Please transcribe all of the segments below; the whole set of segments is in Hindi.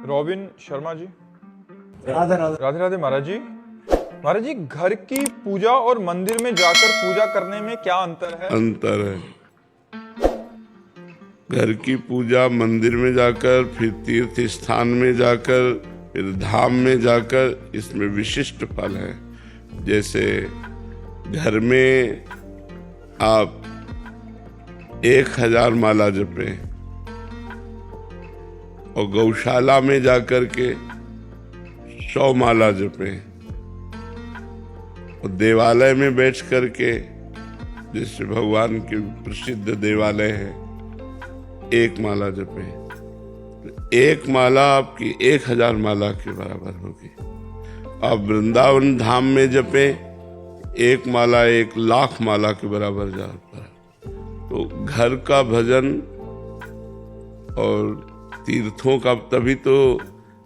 रॉबिन शर्मा जी। राधे राधे। राधे राधे महाराज जी। महाराज जी, घर की पूजा और मंदिर में जाकर पूजा करने में क्या अंतर है? अंतर है। घर की पूजा मंदिर में जाकर, फिर तीर्थ स्थान में जाकर, फिर धाम में जाकर, इसमें विशिष्ट फल है। जैसे घर में आप 1000 माला जपें और गौशाला में जाकर के 100 माला जपें और देवालय में बैठ करके, जैसे भगवान के प्रसिद्ध देवालय है, 1 माला जपें, तो 1 माला आपकी 1000 माला के बराबर होगी। आप वृंदावन धाम में जपें, 1 माला 1,00,000 माला के बराबर जाता है। तो घर का भजन और तीर्थों का, तभी तो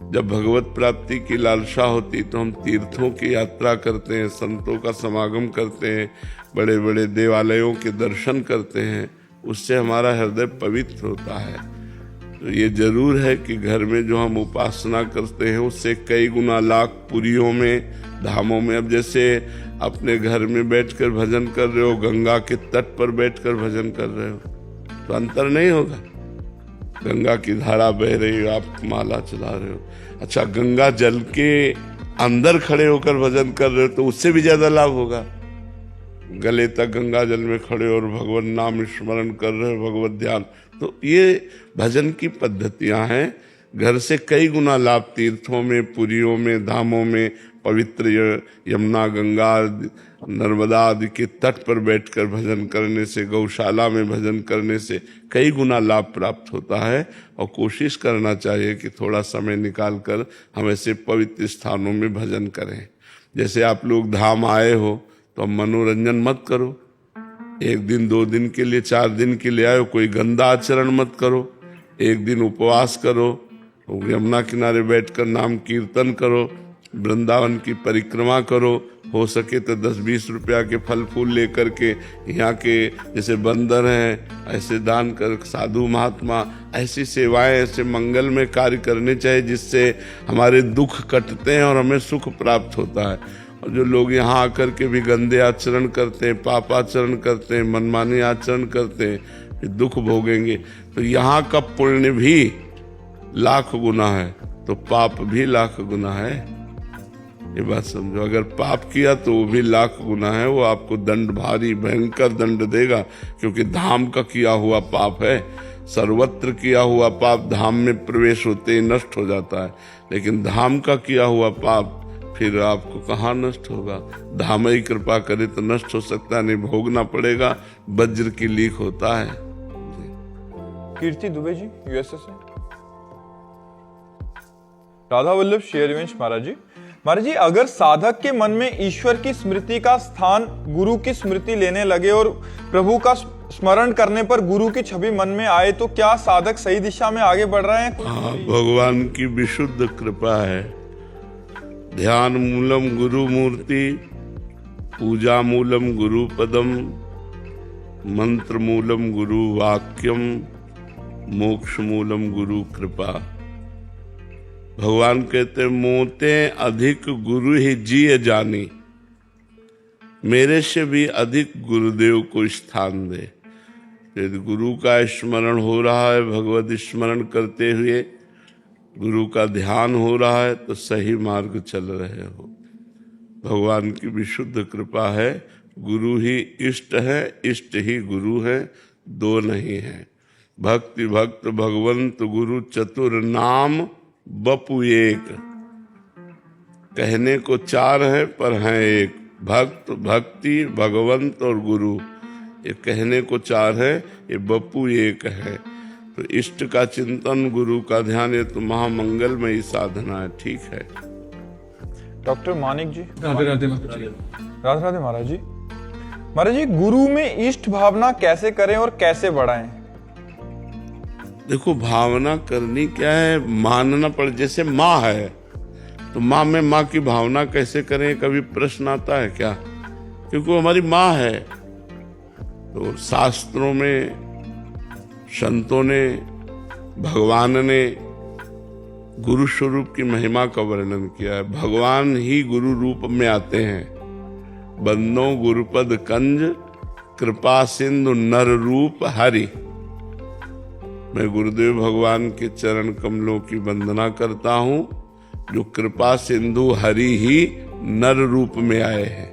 जब भगवत प्राप्ति की लालसा होती तो हम तीर्थों की यात्रा करते हैं, संतों का समागम करते हैं, बड़े बड़े देवालयों के दर्शन करते हैं, उससे हमारा हृदय पवित्र होता है। तो ये जरूर है कि घर में जो हम उपासना करते हैं उससे कई गुना लाख पुरियों में, धामों में। अब जैसे अपने घर में बैठकर भजन कर रहे हो, गंगा के तट पर बैठकर भजन कर रहे हो, तो अंतर नहीं होगा। गंगा की धारा बह रही हो, आप माला चला रहे हो। अच्छा, गंगा जल के अंदर खड़े होकर भजन कर रहे हो तो उससे भी ज्यादा लाभ होगा। गले तक गंगा जल में खड़े और भगवान नाम स्मरण कर रहे हो, भगवत ध्यान। तो ये भजन की पद्धतियां हैं। घर से कई गुना लाभ तीर्थों में, पुरियों में, धामों में, पवित्र यमुना, गंगा, नर्मदा आदि के तट पर बैठकर भजन करने से, गौशाला में भजन करने से कई गुना लाभ प्राप्त होता है। और कोशिश करना चाहिए कि थोड़ा समय निकालकर हम ऐसे पवित्र स्थानों में भजन करें। जैसे आप लोग धाम आए हो तो मनोरंजन मत करो। 1 दिन 2 दिन के लिए, 4 दिन के लिए आए, कोई गंदा आचरण मत करो। 1 दिन उपवास करो, यमुना किनारे बैठकर नाम कीर्तन करो, वृंदावन की परिक्रमा करो, हो सके तो 10-20 रुपया के फल फूल लेकर के यहाँ के जैसे बंदर हैं ऐसे दान कर, साधु महात्मा ऐसी सेवाएं, ऐसे मंगल में कार्य करने चाहिए जिससे हमारे दुख कटते हैं और हमें सुख प्राप्त होता है। और जो लोग यहाँ आकर के भी गंदे आचरण करते हैं, पाप आचरण करते हैं, मनमानी आचरण करते हैं, फिर दुख भोगेंगे। तो यहाँ का पुण्य भी लाख गुना है तो पाप भी लाख गुना है। ये बात समझो। अगर पाप किया तो वो भी लाख गुना है, वो आपको दंड, भारी भयंकर दंड देगा, क्योंकि धाम का किया हुआ पाप है। सर्वत्र किया हुआ पाप धाम में प्रवेश होते ही नष्ट हो जाता है, लेकिन धाम का किया हुआ पाप फिर आपको कहाँ नष्ट होगा। धाम ही कृपा करे तो नष्ट हो सकता है, नहीं भोगना पड़ेगा। वज्र की लीक होता है। कीर्ति दुबे जी, यूएसए से। राधा वल्लभ शेरवंश महाराज जी। महाराज जी, अगर साधक के मन में ईश्वर की स्मृति का स्थान गुरु की स्मृति लेने लगे और प्रभु का स्मरण करने पर गुरु की छवि मन में आए तो क्या साधक सही दिशा में आगे बढ़ रहे हैं? हाँ, भगवान की विशुद्ध कृपा है। ध्यान मूलम गुरु मूर्ति, पूजा मूलम गुरु पदम, मंत्र मूलम गुरु वाक्यम, मोक्ष मूलम गुरु कृपा। भगवान कहते मोते अधिक गुरु ही जिए जानी, मेरे से भी अधिक गुरुदेव को स्थान दे। यदि गुरु का स्मरण हो रहा है, भगवत स्मरण करते हुए गुरु का ध्यान हो रहा है तो सही मार्ग चल रहे हो। भगवान की विशुद्ध कृपा है। गुरु ही इष्ट है, इष्ट ही गुरु है, 2 नहीं है। भक्ति भक्त भगवंत गुरु चतुर नाम बपु एक। कहने को 4 है पर हैं एक। भक्त, भक्ति, भगवंत और गुरु, ये कहने को 4 है, ये बपु एक है। तो इष्ट का चिंतन, गुरु का ध्यान, ये तो महामंगलमयी साधना है। ठीक है। डॉक्टर मानिक जी। राधे राधे। राधे राधे महाराज जी। महाराज जी, गुरु में इष्ट भावना कैसे करें और कैसे बढ़ाएं? देखो, भावना करनी क्या है, मानना पड़। जैसे माँ है तो माँ में माँ की भावना कैसे करें, कभी प्रश्न आता है क्या? क्योंकि वो हमारी माँ है। तो शास्त्रों में, संतों ने, भगवान ने गुरु स्वरूप की महिमा का वर्णन किया है। भगवान ही गुरु रूप में आते हैं। बंदो गुरुपद कंज कृपा सिंधु नर रूप हरि। मैं गुरुदेव भगवान के चरण कमलों की वंदना करता हूं, जो कृपा सिंधु हरि ही नर रूप में आए हैं,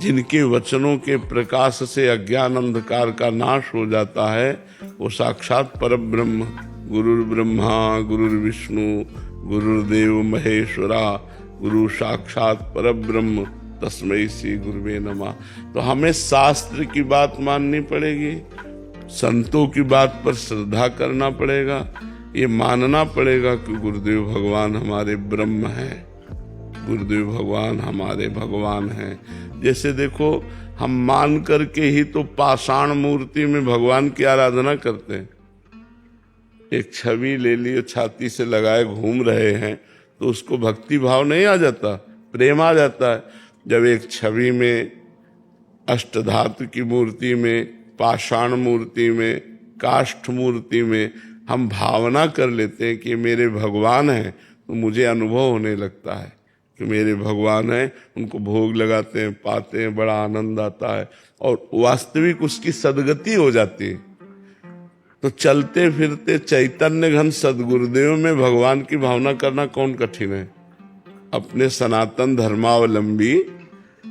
जिनके वचनों के प्रकाश से अज्ञान अंधकार का नाश हो जाता है। वो साक्षात परब्रह्म, गुरुर् ब्रह्मा गुरुर् विष्णु गुरुर्देव महेश्वरा, गुरु साक्षात परब्रह्म तस्मै श्री गुरुवे नमः। तो हमें शास्त्र की बात माननी पड़ेगी, संतों की बात पर श्रद्धा करना पड़ेगा, ये मानना पड़ेगा कि गुरुदेव भगवान हमारे ब्रह्म हैं, गुरुदेव भगवान हमारे भगवान हैं। जैसे देखो, हम मान करके ही तो पाषाण मूर्ति में भगवान की आराधना करते हैं। एक छवि ले ली, छाती से लगाए घूम रहे हैं, तो उसको भक्ति भाव नहीं आ जाता, प्रेम आ जाता है। जब एक छवि में, अष्टधातु की मूर्ति में, पाषाण मूर्ति में, काष्ठ मूर्ति में हम भावना कर लेते हैं कि मेरे भगवान हैं, तो मुझे अनुभव होने लगता है कि मेरे भगवान हैं। उनको भोग लगाते हैं, पाते हैं, बड़ा आनंद आता है और वास्तविक उसकी सदगति हो जाती है। तो चलते फिरते चैतन्य घन सदगुरुदेव में भगवान की भावना करना कौन कठिन है। अपने सनातन धर्मावलंबी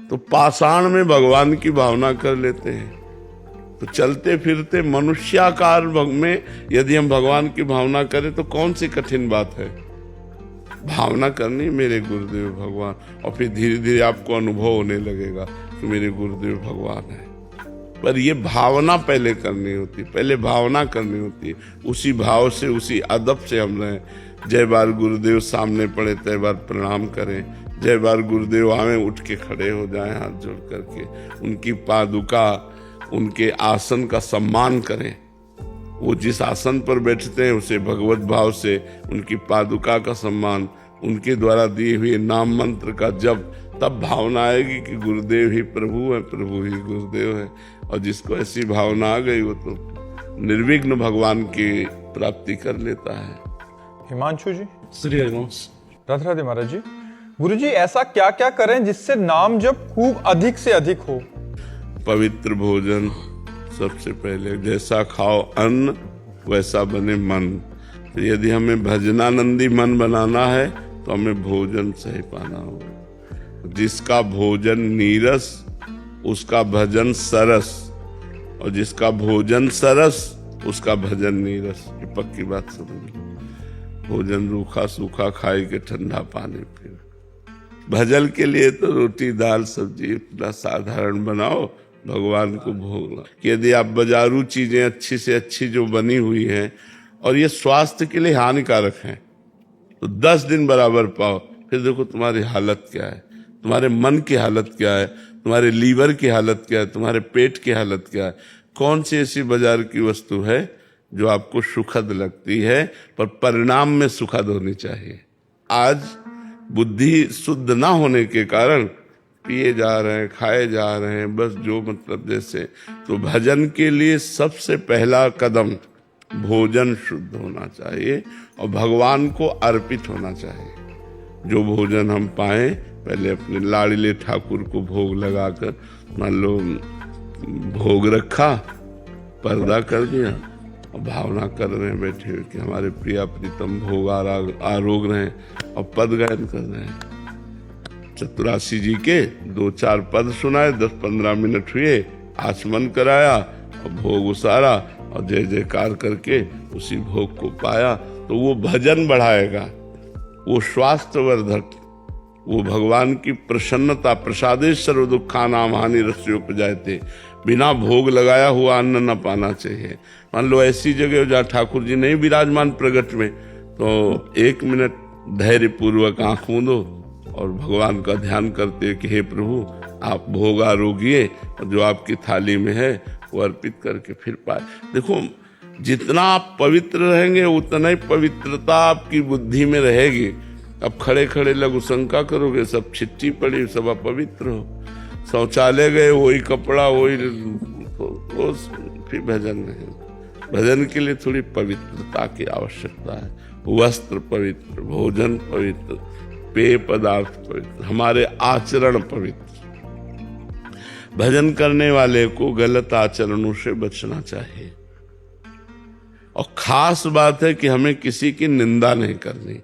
तो पाषाण में भगवान की भावना कर लेते हैं। तो चलते फिरते मनुष्याकार में यदि हम भगवान की भावना करें तो कौन सी कठिन बात है। भावना करनी मेरे गुरुदेव भगवान, और फिर धीरे धीरे आपको अनुभव होने लगेगा कि मेरे गुरुदेव भगवान है। पर ये भावना पहले करनी होती, पहले भावना करनी होती है। उसी भाव से, उसी अदब से हम रहें। जय बार गुरुदेव सामने पड़े तय बार प्रणाम करें, जय बार गुरुदेव आवे उठ के खड़े हो जाएं हाथ जोड़ करके, उनकी पादुका, उनके आसन का सम्मान करें। वो जिस आसन पर बैठते हैं उसे भगवत भाव से, उनकी पादुका का सम्मान, उनके द्वारा दिए हुए नाम मंत्र का जप, तब भावना आएगी कि गुरुदेव ही प्रभु है, प्रभु ही गुरुदेव है। और जिसको ऐसी भावना आ गई वो तो निर्विघ्न भगवान की प्राप्ति कर लेता है। हिमांशु जी, श्री हरिवंश। राधे राधे महाराज जी। गुरु जी, ऐसा क्या क्या करें जिससे नाम जप खूब अधिक से अधिक हो? पवित्र भोजन सबसे पहले, जैसा खाओ अन्न वैसा बने मन। तो यदि हमें भजनानंदी मन बनाना है तो हमें भोजन सही पाना होगा। जिसका भोजन नीरस उसका भजन सरस, और जिसका भोजन सरस उसका भजन नीरस। ये पक्की बात समझ लो। भोजन रूखा सूखा खाए के ठंडा पानी पिए। भजन के लिए तो रोटी दाल सब्जी इतना साधारण बनाओ, भगवान को भोग ला। यदि आप बाजारू चीजें अच्छी से अच्छी जो बनी हुई हैं और ये स्वास्थ्य के लिए हानिकारक हैं, तो 10 दिन बराबर पाओ, फिर देखो तुम्हारी हालत क्या है, तुम्हारे मन की हालत क्या है, तुम्हारे लीवर की हालत क्या है, तुम्हारे पेट की हालत क्या है। कौन सी ऐसी बाजार की वस्तु है जो आपको सुखद लगती है पर परिणाम में सुखद होनी चाहिए। आज बुद्धि शुद्ध ना होने के कारण पिए जा रहे हैं, खाए जा रहे हैं, बस जो मतलब जैसे। तो भजन के लिए सबसे पहला कदम भोजन शुद्ध होना चाहिए और भगवान को अर्पित होना चाहिए। जो भोजन हम पाएं पहले अपने लाड़िले ठाकुर को भोग लगाकर, मान लो भोग रखा, पर्दा कर दिया और भावना कर रहे हैं बैठे हुए कि हमारे प्रिया प्रीतम भोग आरोग रहे हैं और पद गायन कर रहे हैं। चतुरासी जी के 2-4 पद सुनाए, 10-15 मिनट हुए, आचमन कराया और भोग उसारा और जय जयकार करके उसी भोग को पाया। तो वो भजन बढ़ाएगा, वो स्वास्थ्यवर्धक, वो भगवान की प्रसन्नता, प्रसादे सर्व दुखानाम हानि रस्योपजायते। बिना भोग लगाया हुआ अन्न न पाना चाहिए। मान लो ऐसी जगह जहाँ ठाकुर जी नहीं विराजमान प्रगट में, तो 1 मिनट धैर्य पूर्वक आंख मूंदो और भगवान का ध्यान करते कि हे प्रभु आप भोग आरोगिए और जो आपकी थाली में है वो अर्पित करके फिर पाए। देखो, जितना आप पवित्र रहेंगे उतना ही पवित्रता आपकी बुद्धि में रहेगी। अब खड़े खड़े लघु शंका करोगे, सब छिट्टी पड़ी, सब अपवित्र हो, शौचालय गए वही कपड़ा वही, तो फिर भजन नहीं। भजन के लिए थोड़ी पवित्रता की आवश्यकता है। वस्त्र पवित्र, भोजन पवित्र, पेय पदार्थ पवित्र, हमारे आचरण पवित्र। भजन करने वाले को गलत आचरणों से बचना चाहिए। और खास बात है कि हमें किसी की निंदा नहीं करनी।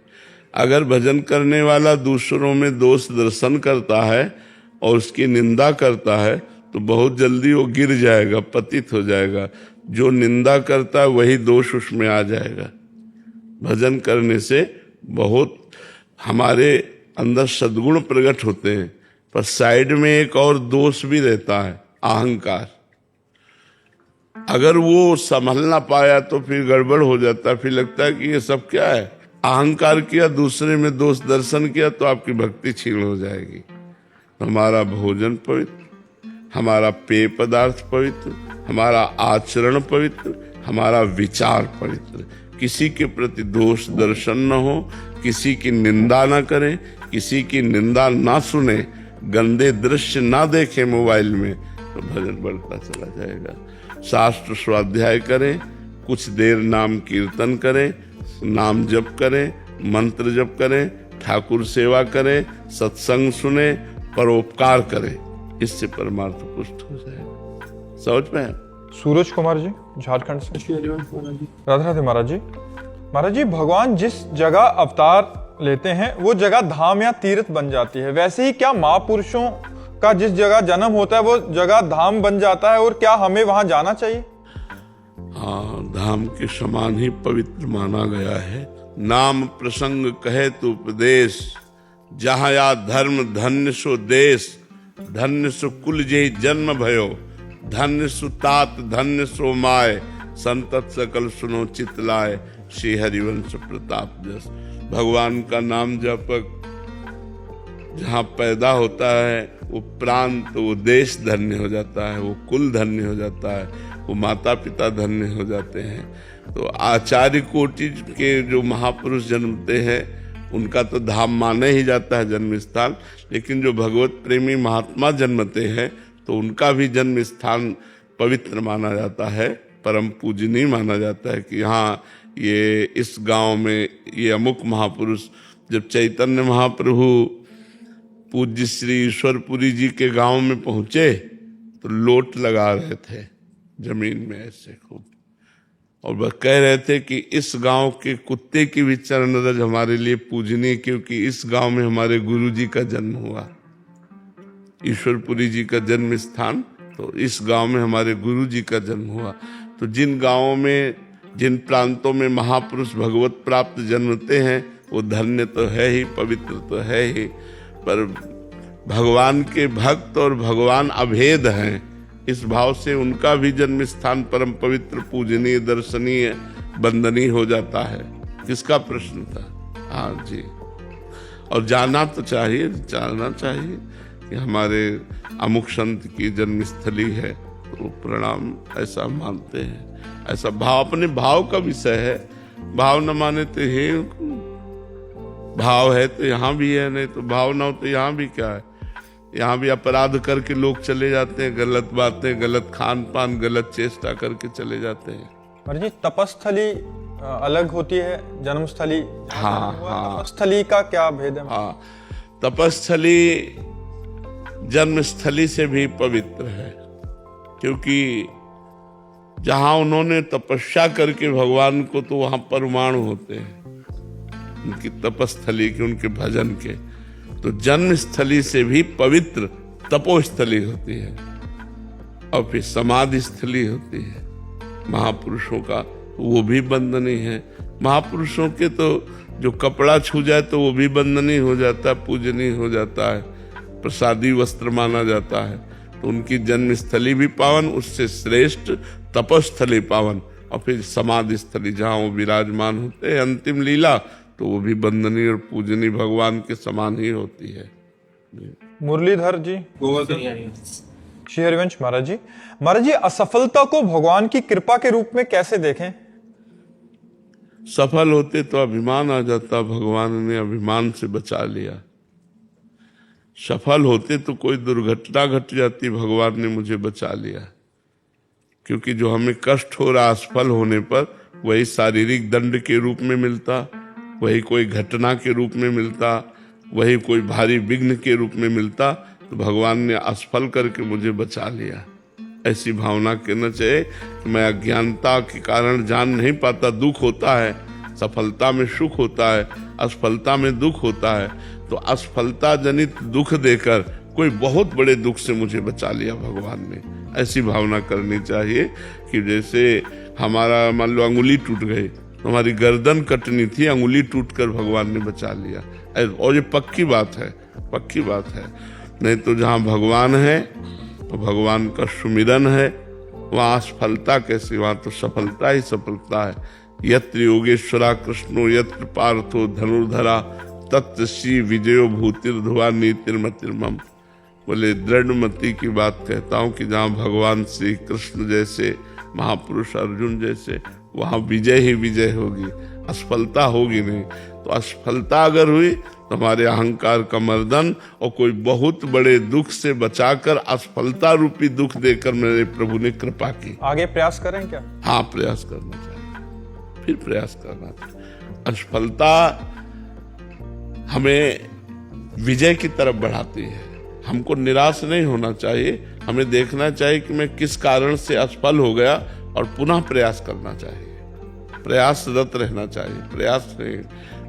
अगर भजन करने वाला दूसरों में दोष दर्शन करता है और उसकी निंदा करता है तो बहुत जल्दी वो गिर जाएगा, पतित हो जाएगा। जो निंदा करता है वही दोष उसमें आ जाएगा। भजन करने से बहुत हमारे अंदर सद्गुण प्रकट होते हैं, पर साइड में एक और दोष भी रहता है, अहंकार। अगर वो संभल ना पाया तो फिर गड़बड़ हो जाता है। फिर लगता है कि ये सब क्या है, अहंकार किया, दूसरे में दोष दर्शन किया तो आपकी भक्ति छीन हो जाएगी। हमारा भोजन पवित्र, हमारा पेय पदार्थ पवित्र, हमारा आचरण पवित्र, हमारा विचार पवित्र। किसी के प्रति दोष दर्शन न हो, किसी की निंदा ना करें, किसी की निंदा ना सुने, गंदे दृश्य ना देखें मोबाइल में, तो भजन बढ़ता चला जाएगा। शास्त्र स्वाध्याय करें, कुछ देर नाम कीर्तन करें, नाम जप करें, मंत्र जप करें, ठाकुर सेवा करें, सत्संग सुने, परोपकार करें। इससे परमार्थ पुष्ट हो जाएगा। समझ में? सूरज कुमार जी झारखंड से। राधे राधे महाराज जी। महाराज जी, भगवान जिस जगह अवतार लेते हैं वो जगह धाम या तीर्थ बन जाती है, वैसे ही क्या महापुरुषों का जिस जगह जन्म होता है वो जगह धाम बन जाता है, और क्या हमें वहां जाना चाहिए? हाँ, धाम के समान ही पवित्र माना गया है। नाम प्रसंग कहे तो उपदेश, जहाँ या धर्म धन्य सो देश, धन्य सो कुल जे जन्म भयो, धन्य सु तात धन्य सो माय, संतत सकल सुनो चित लाए, श्री हरिवंश प्रताप जस। भगवान का नाम जपक जहाँ पैदा होता है वो प्रांत, वो देश धन्य हो जाता है, वो कुल धन्य हो जाता है, वो माता पिता धन्य हो जाते हैं। तो आचार्य कोटि के जो महापुरुष जन्मते हैं उनका तो धाम माने ही जाता है जन्म स्थान, लेकिन जो भगवत प्रेमी महात्मा जन्मते हैं तो उनका भी जन्म स्थान पवित्र माना जाता है, परम पूजनीय माना जाता है कि हाँ, ये इस गांव में ये अमुक महापुरुष। जब चैतन्य महाप्रभु पूज्य श्री ईश्वरपुरी जी के गांव में पहुंचे तो लोट लगा रहे थे जमीन में ऐसे खूब, और वह कह रहे थे कि इस गांव के कुत्ते की भी चरण रज हमारे लिए पूजनीय, क्योंकि इस गांव में हमारे गुरु जी का जन्म हुआ। ईश्वरपुरी जी का जन्म स्थान, तो इस गांव में हमारे गुरु जी का जन्म हुआ। तो जिन गांवों में, जिन प्रांतों में महापुरुष भगवत प्राप्त जन्मते हैं वो धन्य तो है ही, पवित्र तो है ही, पर भगवान के भक्त और भगवान अभेद हैं, इस भाव से उनका भी जन्म स्थान परम पवित्र, पूजनीय, दर्शनीय, वंदनीय हो जाता है। किसका प्रश्न था? हाँ जी। और जाना तो चाहिए, जानना चाहिए कि हमारे अमुक संत की जन्मस्थली है, तो प्रणाम ऐसा मानते हैं। ऐसा भाव अपने भाव का विषय है। भाव न माने तो हे, भाव है तो यहाँ भी है, नहीं तो भाव ना हो तो यहाँ भी क्या है। यहाँ भी अपराध करके लोग चले जाते हैं, गलत बातें, गलत खान पान, गलत चेष्टा करके चले जाते हैं। महाराज जी, तपस्थली अलग होती है जन्मस्थली? हाँ हाँ। तपस्थली का क्या भेद है? हाँ, तपस्थली जन्मस्थली से भी पवित्र है, क्योंकि जहां उन्होंने तपस्या करके भगवान को, तो वहां परमाणु होते हैं उनकी तपस्थली के, उनके भजन के। तो जन्मस्थली से भी पवित्र तपोस्थली होती है, और फिर समाधि स्थली होती है महापुरुषों का, वो भी वंदनीय है। महापुरुषों के तो जो कपड़ा छू जाए तो वो भी वंदनीय हो जाता है, पूजनीय हो जाता है, प्रसादी वस्त्र माना जाता है। तो उनकी जन्मस्थली भी पावन, उससे श्रेष्ठ तपस्थली पावन, और फिर समाधि स्थली जहाँ वो विराजमान होते हैं अंतिम लीला, तो वो भी वंदनीय और पूजनीय भगवान के समान ही होती है। मुरलीधर जी। श्री हरिवंश महाराज जी। महाराज जी, असफलता को भगवान की कृपा के रूप में कैसे देखें? सफल होते तो अभिमान आ जाता, भगवान ने अभिमान से बचा लिया। सफल होते तो कोई दुर्घटना घट जाती, भगवान ने मुझे बचा लिया, क्योंकि जो हमें कष्ट हो रहा असफल होने पर, वही शारीरिक दंड के रूप में मिलता, वही कोई घटना के रूप में मिलता, वही कोई भारी विघ्न के रूप में मिलता, तो भगवान ने असफल करके मुझे बचा लिया। ऐसी भावना करना चाहिए कि मैं अज्ञानता के कारण जान नहीं पाता, दुख होता है, सफलता में सुख होता है, असफलता में दुख होता है, तो असफलता जनित दुख देकर कोई बहुत बड़े दुख से मुझे बचा लिया भगवान ने। ऐसी भावना करनी चाहिए कि जैसे हमारा मान लो अंगुली टूट गई, तो हमारी गर्दन कटनी थी, अंगुली टूटकर भगवान ने बचा लिया। और ये पक्की बात है, पक्की बात है। नहीं तो जहाँ भगवान है, तो भगवान का सुमिरन है, वहाँ असफलता कैसी, वहाँ तो सफलता ही सफलता है। यत्र योगेश्वरा कृष्णो यत्र पार्थो धनुर्धरा तत्र श्री विजयो भूतिर्धुआ नीतिर्मतिर्मम। बोले दृढ़मति की बात कहता हूँ कि जहाँ भगवान श्री कृष्ण जैसे महापुरुष अर्जुन जैसे, वहाँ विजय ही विजय होगी, असफलता होगी नहीं। तो असफलता अगर हुई तो हमारे अहंकार का मर्दन और कोई बहुत बड़े दुख से बचाकर असफलता रूपी दुख देकर मेरे प्रभु ने कृपा की। आगे प्रयास करें क्या? हाँ, प्रयास करना चाहिए, फिर प्रयास करना चाहिए। असफलता हमें विजय की तरफ बढ़ाती है। हमको निराश नहीं होना चाहिए, हमें देखना चाहिए कि मैं किस कारण से असफल हो गया और पुनः प्रयास करना चाहिए, प्रयासरत रहना चाहिए। प्रयास नहीं,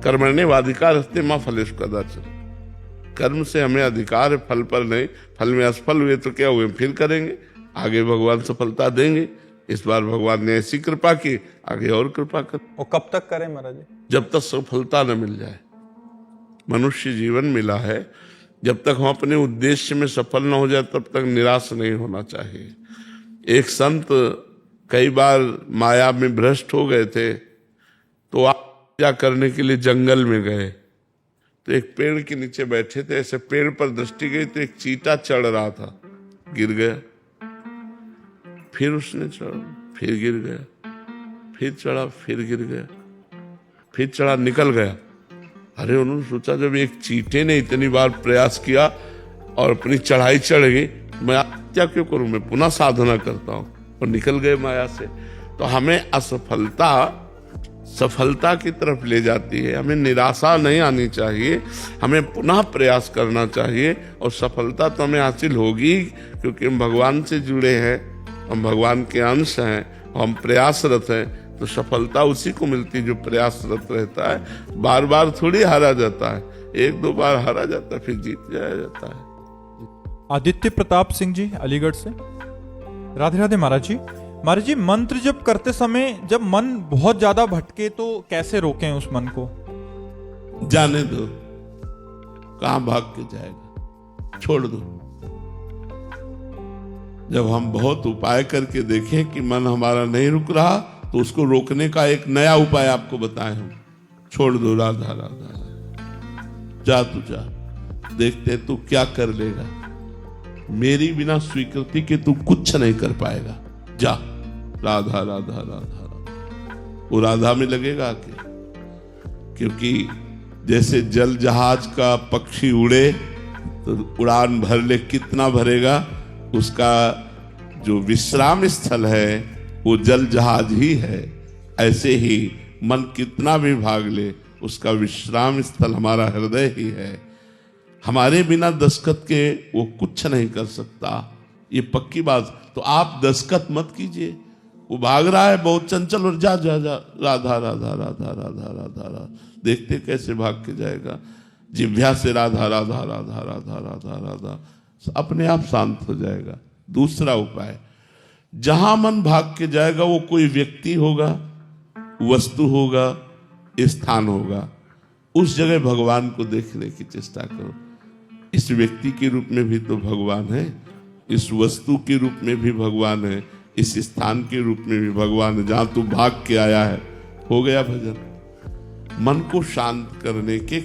कर्मण्येवाधिकार अस्ति मा फलेषु कदाचन। कर्म से हमें अधिकार है, फल पर नहीं। फल में असफल हुए तो क्या हुए, फिर करेंगे, आगे भगवान सफलता देंगे। इस बार भगवान ने ऐसी कृपा की, आगे और कृपा कर। वो कब तक करें महाराज जी? जब तक सफलता न मिल जाए। मनुष्य जीवन मिला है, जब तक हम अपने उद्देश्य में सफल न हो जाए तब तक निराश नहीं होना चाहिए। एक संत कई बार माया में भ्रष्ट हो गए थे, तो पूजा करने के लिए जंगल में गए, तो एक पेड़ के नीचे बैठे थे। ऐसे पेड़ पर दृष्टि गई तो एक चींटा चढ़ रहा था, गिर गया। फिर उसने चढ़ा, फिर गिर गया, फिर चढ़ा, फिर गिर गया, फिर चढ़ा, निकल गया। अरे उन्होंने सोचा जब एक चींटे ने इतनी बार प्रयास किया और अपनी चढ़ाई चढ़ गई, मैं क्या क्यों करूं, मैं पुनः साधना करता हूं, और निकल गए माया से। तो हमें असफलता सफलता की तरफ ले जाती है। हमें निराशा नहीं आनी चाहिए, हमें पुनः प्रयास करना चाहिए, और सफलता तो हमें हासिल होगी, क्योंकि हम भगवान से जुड़े हैं, हम भगवान के अंश हैं, हम प्रयासरत हैं। तो सफलता उसी को मिलती जो प्रयासरत रहता है। बार बार थोड़ी हारा जाता है, एक दो बार हारा जाता है, फिर जीत जाया जाता है। आदित्य प्रताप सिंह जी अलीगढ़ से। राधे राधे महाराज जी। महाराज जी, मंत्र जप करते समय जब मन बहुत ज्यादा भटके तो कैसे रोकें उस मन को? जाने दो, कहां भाग के जाएगा, छोड़ दो। जब हम बहुत उपाय करके देखें कि मन हमारा नहीं रुक रहा, तो उसको रोकने का एक नया उपाय आपको बताए हम। छोड़ दो, राधा राधा, जा तू जा, देखते तू क्या कर लेगा। मेरी बिना स्वीकृति के तू कुछ नहीं कर पाएगा, जा। राधा राधा राधा राधा, वो राधा में लगेगा आके। क्योंकि जैसे जल जहाज का पक्षी उड़े तो उड़ान भर ले, कितना भरेगा, उसका जो विश्राम स्थल है वो जल जहाज ही है। ऐसे ही मन कितना भी भाग ले, उसका विश्राम स्थल हमारा हृदय ही है। हमारे बिना दस्तखत के वो कुछ नहीं कर सकता, ये पक्की बात। तो आप दस्तखत मत कीजिए, वो भाग रहा है बहुत चंचल, और जा जा जा, राधा राधा राधा राधा राधा राधा, देखते कैसे भाग के जाएगा। जिह्वा से राधा राधा राधा राधा राधा राधा, अपने आप शांत हो जाएगा। दूसरा उपाय, जहां मन भाग के जाएगा वो कोई व्यक्ति होगा, वस्तु होगा, स्थान होगा, उस जगह भगवान को देखने की चेष्टा करो। इस व्यक्ति के रूप में भी तो भगवान है, इस वस्तु के रूप में भी भगवान है, इस स्थान के रूप में भी भगवान है। जहां तू भाग के आया है, हो गया भजन। मन को शांत करने के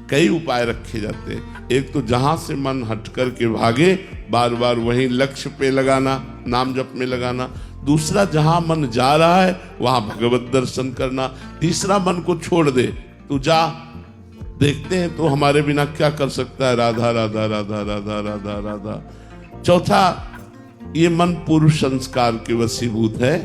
कई उपाय रखे जाते हैं। एक तो जहां से मन हट कर के भागे, बार बार वहीं लक्ष्य पे लगाना, नाम जप में लगाना। दूसरा, जहां मन जा रहा है वहां भगवत दर्शन करना। तीसरा, मन को छोड़ दे, तू जा, देखते हैं तो हमारे बिना क्या कर सकता है, राधा राधा राधा राधा राधा राधा। चौथा, ये मन पूर्व संस्कार के वशीभूत है।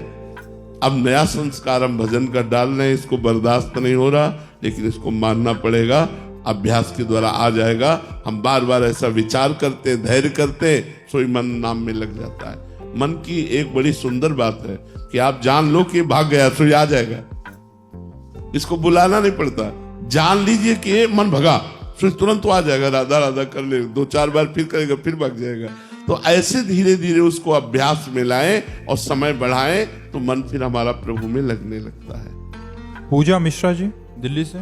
अब नया संस्कार हम भजन का डाल रहे हैं, इसको बर्दाश्त नहीं हो रहा, लेकिन इसको मानना पड़ेगा, अभ्यास के द्वारा आ जाएगा। हम बार बार ऐसा विचार करते, धैर्य करते, सोई मन नाम में लग जाता है। मन की एक बड़ी सुंदर बात है कि आप जान लो कि भाग गया, सोई आ जाएगा, इसको बुलाना नहीं पड़ता। जान लीजिए कि ये मन भगा, सोई तुरंत तो आ जाएगा, राधा राधा कर ले, 2-4 बार फिर करेगा, फिर भाग जाएगा। तो ऐसे धीरे धीरे उसको अभ्यास में लाएं और समय बढ़ाएं तो मन फिर हमारा प्रभु में लगने लगता है। पूजा मिश्रा जी दिल्ली से।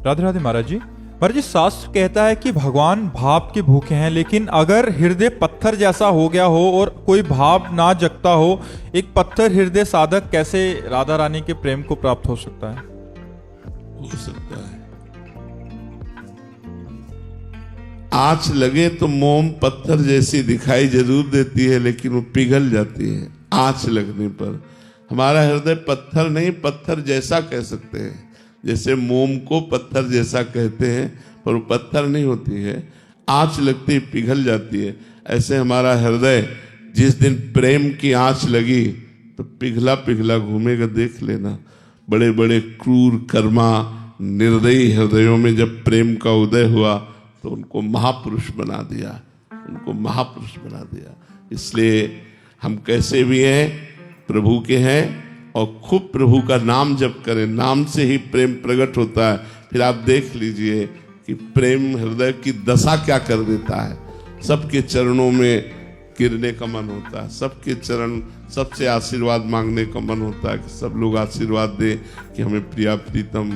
राधे राधे महाराज जी। महाराज जी, शास्त्र कहता है कि भगवान भाव के भूखे हैं, लेकिन अगर हृदय पत्थर जैसा हो गया हो और कोई भाव ना जगता हो, एक पत्थर हृदय साधक कैसे राधा रानी के प्रेम को प्राप्त हो सकता है? हो सकता है। आंच लगे तो मोम पत्थर जैसी दिखाई जरूर देती है, लेकिन वो पिघल जाती है आंच लगने पर। हमारा हृदय पत्थर नहीं, पत्थर जैसा कह सकते हैं। जैसे मोम को पत्थर जैसा कहते हैं, पर वो पत्थर नहीं होती है, आंच लगती पिघल जाती है। ऐसे हमारा हृदय जिस दिन प्रेम की आंच लगी तो पिघला पिघला घूमेगा, देख लेना। बड़े बड़े क्रूर कर्मा निर्दयी हृदयों में जब प्रेम का उदय हुआ तो उनको महापुरुष बना दिया, उनको महापुरुष बना दिया। इसलिए हम कैसे भी हैं, प्रभु के हैं, और खूब प्रभु का नाम जप करें। नाम से ही प्रेम प्रकट होता है। फिर आप देख लीजिए कि प्रेम हृदय की दशा क्या कर देता है। सबके चरणों में गिरने का मन होता है, सबके चरण, सबसे आशीर्वाद मांगने का मन होता है कि सब लोग आशीर्वाद दें कि हमें प्रिया प्रीतम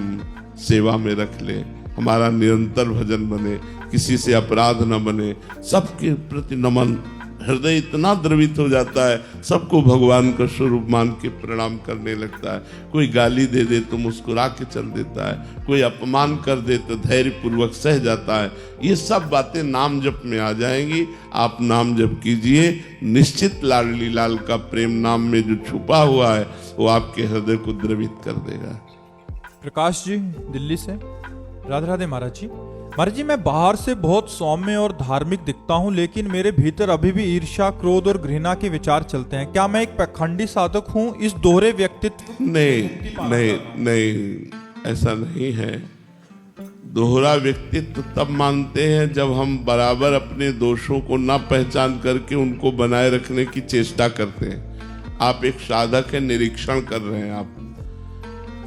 सेवा में रख ले, हमारा निरंतर भजन बने, किसी से अपराध न बने, सबके प्रति नमन। हृदय इतना द्रवित हो जाता है, सबको भगवान का स्वरूप मान के प्रणाम करने लगता है। कोई गाली दे दे तो मुस्कुरा के चल देता है, कोई अपमान कर दे तो धैर्य पूर्वक सह जाता है। ये सब बातें नाम जप में आ जाएंगी। आप नाम जप कीजिए, निश्चित लाडली लाल का प्रेम नाम में जो छुपा हुआ है वो आपके हृदय को द्रवित कर देगा। प्रकाश जी दिल्ली से। राधे राधे महाराज जी। महाराज जी, मैं बाहर से बहुत सौम्य और धार्मिक दिखता हूँ, लेकिन मेरे भीतर अभी भी ईर्ष्या, क्रोध और घृणा के विचार चलते हैं। क्या मैं एक पाखंडी साधक हूँ? इस दोहरे व्यक्तित्व नहीं, ऐसा नहीं है। दोहरा व्यक्तित्व तब मानते हैं जब हम बराबर अपने दोषों को न पहचान करके उनको बनाए रखने की चेष्टा करते हैं। आप एक साधक है, निरीक्षण कर रहे हैं आप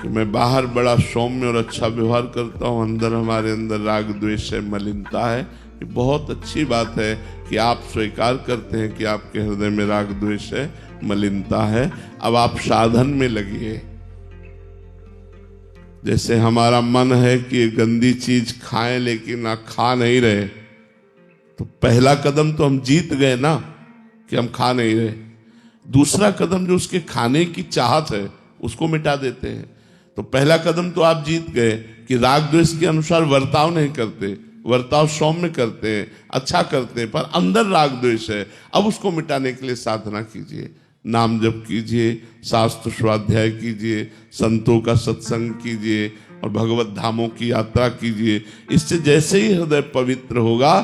कि मैं बाहर बड़ा सौम्य और अच्छा व्यवहार करता हूँ, अंदर हमारे अंदर राग द्वेष है, मलिनता है। ये बहुत अच्छी बात है कि आप स्वीकार करते हैं कि आपके हृदय में राग द्वेष है, मलिनता है। अब आप साधन में लगिए। जैसे हमारा मन है कि गंदी चीज खाएं, लेकिन ना खा नहीं रहे, तो पहला कदम तो हम जीत गए ना कि हम खा नहीं रहे। दूसरा कदम जो उसके खाने की चाहत है उसको मिटा देते हैं। तो पहला कदम तो आप जीत गए कि राग द्वेष के अनुसार वर्ताव नहीं करते, वर्ताव सौम्य करते हैं, अच्छा करते हैं, पर अंदर राग द्वेष है। अब उसको मिटाने के लिए साधना कीजिए, नाम जप कीजिए, शास्त्र स्वाध्याय कीजिए, संतों का सत्संग कीजिए और भगवत धामों की यात्रा कीजिए। इससे जैसे ही हृदय पवित्र होगा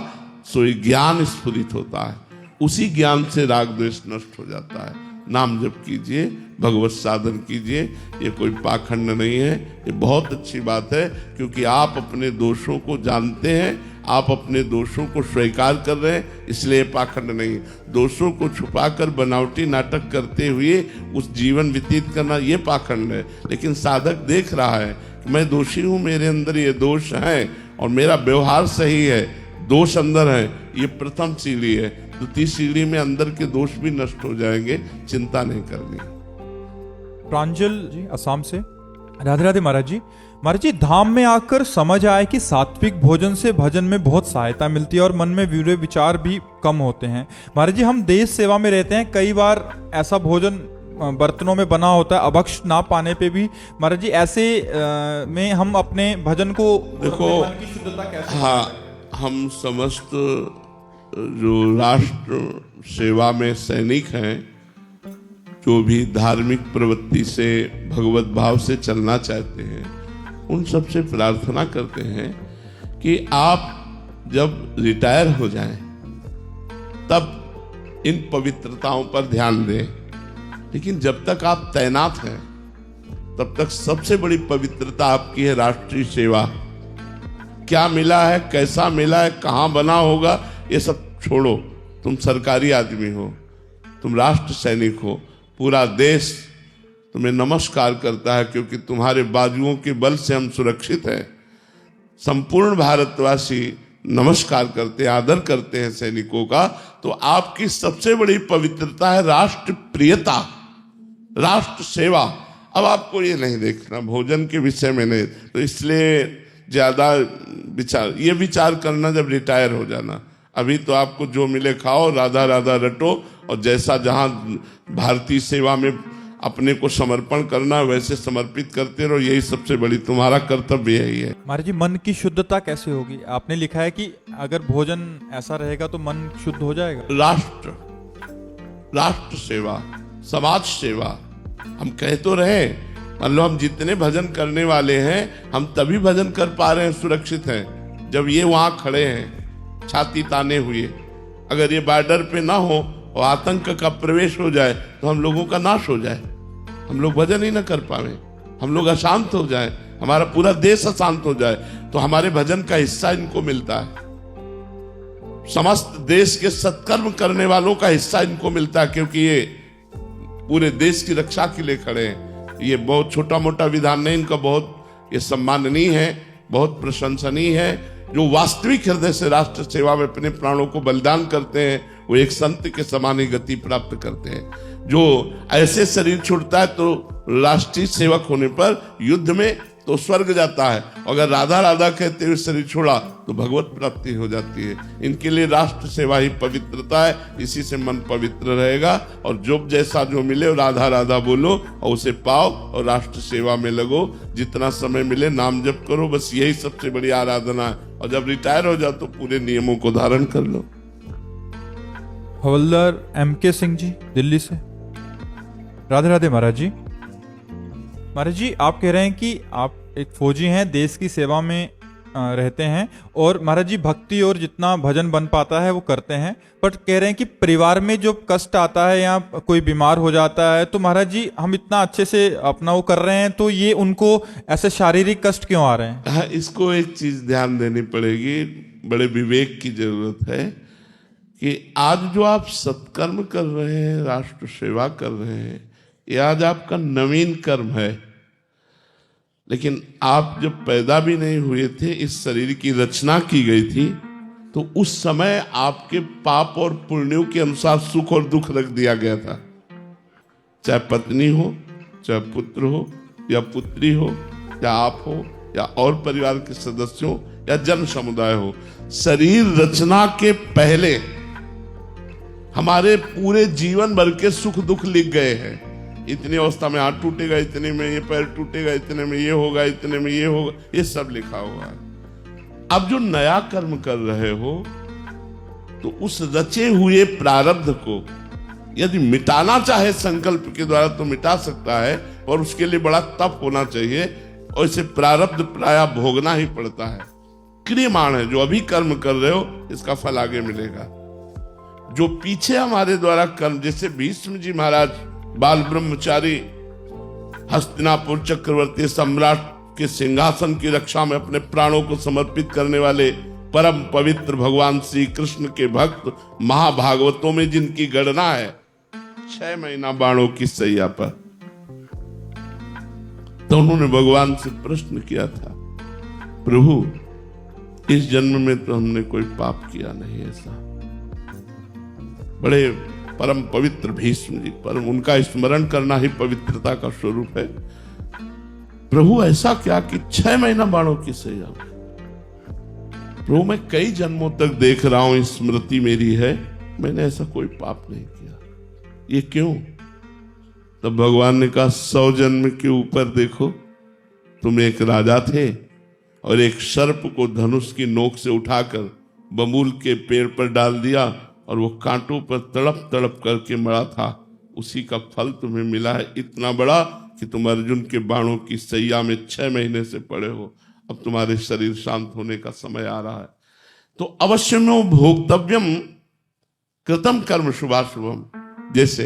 सो ज्ञान स्फुरित होता है, उसी ज्ञान से राग द्वेष नष्ट हो जाता है। नाम जप कीजिए, भगवत साधन कीजिए। ये कोई पाखंड नहीं है, ये बहुत अच्छी बात है, क्योंकि आप अपने दोषों को जानते हैं, आप अपने दोषों को स्वीकार कर रहे हैं, इसलिए पाखंड नहीं। दोषों को छुपाकर बनावटी नाटक करते हुए उस जीवन व्यतीत करना ये पाखंड है। लेकिन साधक देख रहा है कि मैं दोषी हूँ, मेरे अंदर ये दोष हैं और मेरा व्यवहार सही है, दोष अंदर है, ये प्रथम सीढ़ी है। द्वितीय सीढ़ी में अंदर के दोष भी नष्ट हो जाएंगे, चिंता नहीं करनी। प्रांजल जी असम से। राधे राधे महाराज जी। महाराज जी, धाम में आकर समझ आया कि सात्विक भोजन से भजन में बहुत सहायता मिलती है और मन में बुरे विचार भी कम होते हैं। महाराज जी, हम देश सेवा में रहते हैं, कई बार ऐसा भोजन बर्तनों में बना होता है, अभक्ष ना पाने पे भी महाराज जी ऐसे में हम अपने भजन को देखो, हाँ, हम समस्त जो राष्ट्र सेवा में सैनिक हैं, जो भी धार्मिक प्रवृत्ति से भगवत भाव से चलना चाहते हैं, उन सबसे प्रार्थना करते हैं कि आप जब रिटायर हो जाएं तब इन पवित्रताओं पर ध्यान दें। लेकिन जब तक आप तैनात हैं तब तक सबसे बड़ी पवित्रता आपकी है राष्ट्रीय सेवा। क्या मिला है, कैसा मिला है, कहां बना होगा, ये सब छोड़ो। तुम सरकारी आदमी हो, तुम राष्ट्र सैनिक हो, पूरा देश तुम्हें नमस्कार करता है क्योंकि तुम्हारे बाजुओं के बल से हम सुरक्षित हैं। संपूर्ण भारतवासी नमस्कार करते हैं, आदर करते हैं सैनिकों का। तो आपकी सबसे बड़ी पवित्रता है राष्ट्र प्रियता, राष्ट्र सेवा। अब आपको ये नहीं देखना भोजन के विषय में नहीं, तो इसलिए ज्यादा विचार करना जब रिटायर हो जाना। अभी तो आपको जो मिले खाओ, राधा राधा रटो, और जैसा जहां भारतीय सेवा में अपने को समर्पण करना वैसे समर्पित करते रहो। यही सबसे बड़ी तुम्हारा कर्तव्य यही है। महाराज जी, मन की शुद्धता कैसे होगी? आपने लिखा है कि अगर भोजन ऐसा रहेगा तो मन शुद्ध हो जाएगा। राष्ट्र सेवा, समाज सेवा हम कह तो रहे। मान लो हम जितने भजन करने वाले हैं, हम तभी भजन कर पा रहे हैं, सुरक्षित हैं, जब ये वहां खड़े हैं छाती ताने हुए। अगर ये बॉर्डर पे ना हो और आतंक का प्रवेश हो जाए तो हम लोगों का नाश हो जाए, हम लोग भजन ही ना कर पाए, हम लोग अशांत हो जाए, हमारा पूरा देश अशांत हो जाए, तो हमारे भजन का हिस्सा इनको मिलता है। समस्त देश के सत्कर्म करने वालों का हिस्सा इनको मिलता है, क्योंकि ये पूरे देश की रक्षा के लिए खड़े हैं। ये बहुत छोटा मोटा विधान नहीं, इनका बहुत ये सम्माननीय है, बहुत प्रशंसनीय है। जो वास्तविक हृदय से राष्ट्र सेवा में अपने प्राणों को बलिदान करते हैं, वो एक संत के समान ही गति प्राप्त करते हैं। जो ऐसे शरीर छोड़ता है तो राष्ट्रीय सेवक होने पर युद्ध में तो स्वर्ग जाता है, अगर राधा राधा कहते हुए शरीर छोड़ा तो भगवत प्राप्ति हो जाती है। इनके लिए राष्ट्र सेवा ही पवित्रता है, इसी से मन पवित्र रहेगा। और जो जैसा जो मिले राधा राधा बोलो और उसे पाओ और राष्ट्र सेवा में लगो। जितना समय मिले नाम जप करो, बस यही सबसे बड़ी आराधना है। और जब रिटायर हो जाओ तो पूरे नियमों को धारण कर लो। हवलदार MK सिंह जी, दिल्ली से। राधे राधे महाराज जी। महाराज जी, आप कह रहे हैं कि आप एक फौजी हैं, देश की सेवा में रहते हैं, और महाराज जी भक्ति और जितना भजन बन पाता है वो करते हैं, बट कह रहे हैं कि परिवार में जो कष्ट आता है या कोई बीमार हो जाता है तो महाराज जी हम इतना अच्छे से अपना वो कर रहे हैं, तो ये उनको ऐसे शारीरिक कष्ट क्यों आ रहे हैं? हाँ, इसको एक चीज ध्यान देनी पड़ेगी, बड़े विवेक की जरूरत है कि आज जो आप सत्कर्म कर रहे हैं, राष्ट्र सेवा कर रहे हैं, ये आज आपका नवीन कर्म है। लेकिन आप जब पैदा भी नहीं हुए थे, इस शरीर की रचना की गई थी, तो उस समय आपके पाप और पुण्यों के अनुसार सुख और दुख रख दिया गया था। चाहे पत्नी हो, चाहे पुत्र हो या पुत्री हो, या आप हो या और परिवार के सदस्य हो या जन समुदाय हो, शरीर रचना के पहले हमारे पूरे जीवन भर के सुख दुख लिख गए हैं। इतनी अवस्था में हाथ टूटेगा, इतने में ये पैर टूटेगा, इतने में ये होगा, इतने में ये होगा, ये सब लिखा हुआ है। अब जो नया कर्म कर रहे हो तो उस रचे हुए प्रारब्ध को यदि मिटाना चाहे संकल्प के द्वारा तो मिटा सकता है, और उसके लिए बड़ा तप होना चाहिए, और इसे प्रारब्ध प्राय भोगना ही पड़ता है। क्रियमाण है, जो अभी कर्म कर रहे हो इसका फल आगे मिलेगा। जो पीछे हमारे द्वारा कर्म, जैसे भीष्म जी महाराज बाल ब्रह्मचारी हस्तिनापुर चक्रवर्ती सम्राट के सिंहासन की रक्षा में अपने प्राणों को समर्पित करने वाले परम पवित्र भगवान श्री कृष्ण के भक्त महाभागवतों में जिनकी गणना है 6 महीना बाणों की सैया पर, तो उन्होंने भगवान से प्रश्न किया था, प्रभु इस जन्म में तो हमने कोई पाप किया नहीं। ऐसा बड़े परम पवित्र भीष्म जी, परम उनका स्मरण करना ही पवित्रता का स्वरूप है। प्रभु ऐसा क्या कि 6 महीना बाणों की सैया? प्रभु मैं कई जन्मों तक देख रहा हूं, स्मृति मेरी है, मैंने ऐसा कोई पाप नहीं किया, ये क्यों? तब भगवान ने कहा 100 जन्म के ऊपर देखो, तुम एक राजा थे और एक सर्प को धनुष की नोक से उठाकर बबूल के पेड़ पर डाल दिया और वो कांटों पर तड़प तड़प करके मरा था। उसी का फल तुम्हें मिला है इतना बड़ा कि तुम अर्जुन के बाणों की सैया में 6 महीने से पड़े हो। अब तुम्हारे शरीर शांत होने का समय आ रहा है। तो अवश्य में भोक्तव्यम कृतम कर्म शुभाशुभम। जैसे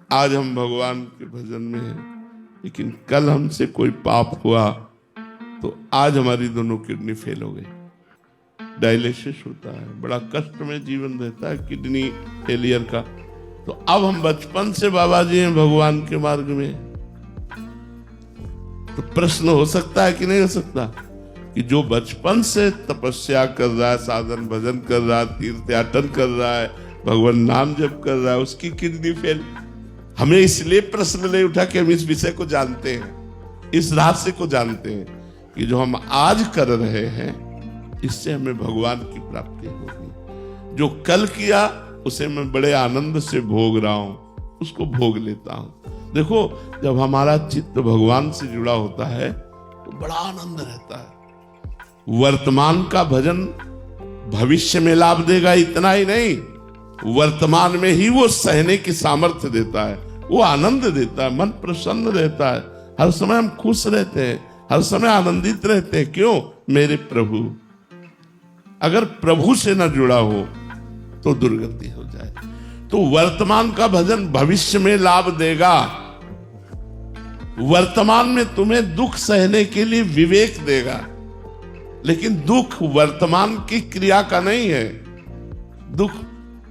आज हम भगवान के भजन में हैं, लेकिन कल हमसे कोई पाप हुआ तो आज हमारी दोनों किडनी फेल हो गई, डायलिसिस होता है, बड़ा कष्ट में जीवन रहता है किडनी फेलियर का। तो अब हम बचपन से बाबा जी हैं भगवान के मार्ग में, तो प्रश्न हो सकता है कि नहीं हो सकता कि जो बचपन से तपस्या कर रहा है, साधन भजन कर रहा है, तीर्थ याटन कर रहा है, भगवान नाम जप कर रहा है, उसकी किडनी फेल। हमें इसलिए प्रश्न नहीं उठा कि हम इस विषय को जानते हैं, इस रहस्य को जानते हैं कि जो हम आज कर रहे हैं इससे हमें भगवान की प्राप्ति होगी। जो कल किया उसे मैं बड़े आनंद से भोग रहा हूं, उसको भोग लेता हूं। देखो, जब हमारा चित्त भगवान से जुड़ा होता है तो बड़ा आनंद रहता है। वर्तमान का भजन भविष्य में लाभ देगा, इतना ही नहीं, वर्तमान में ही वो सहने की सामर्थ्य देता है, वो आनंद देता है, मन प्रसन्न रहता है, हर समय हम खुश रहते हैं, हर समय आनंदित रहते हैं। क्यों? मेरे प्रभु। अगर प्रभु से न जुड़ा हो तो दुर्गति हो जाए। तो वर्तमान का भजन भविष्य में लाभ देगा, वर्तमान में तुम्हें दुख सहने के लिए विवेक देगा, लेकिन दुख वर्तमान की क्रिया का नहीं है। दुख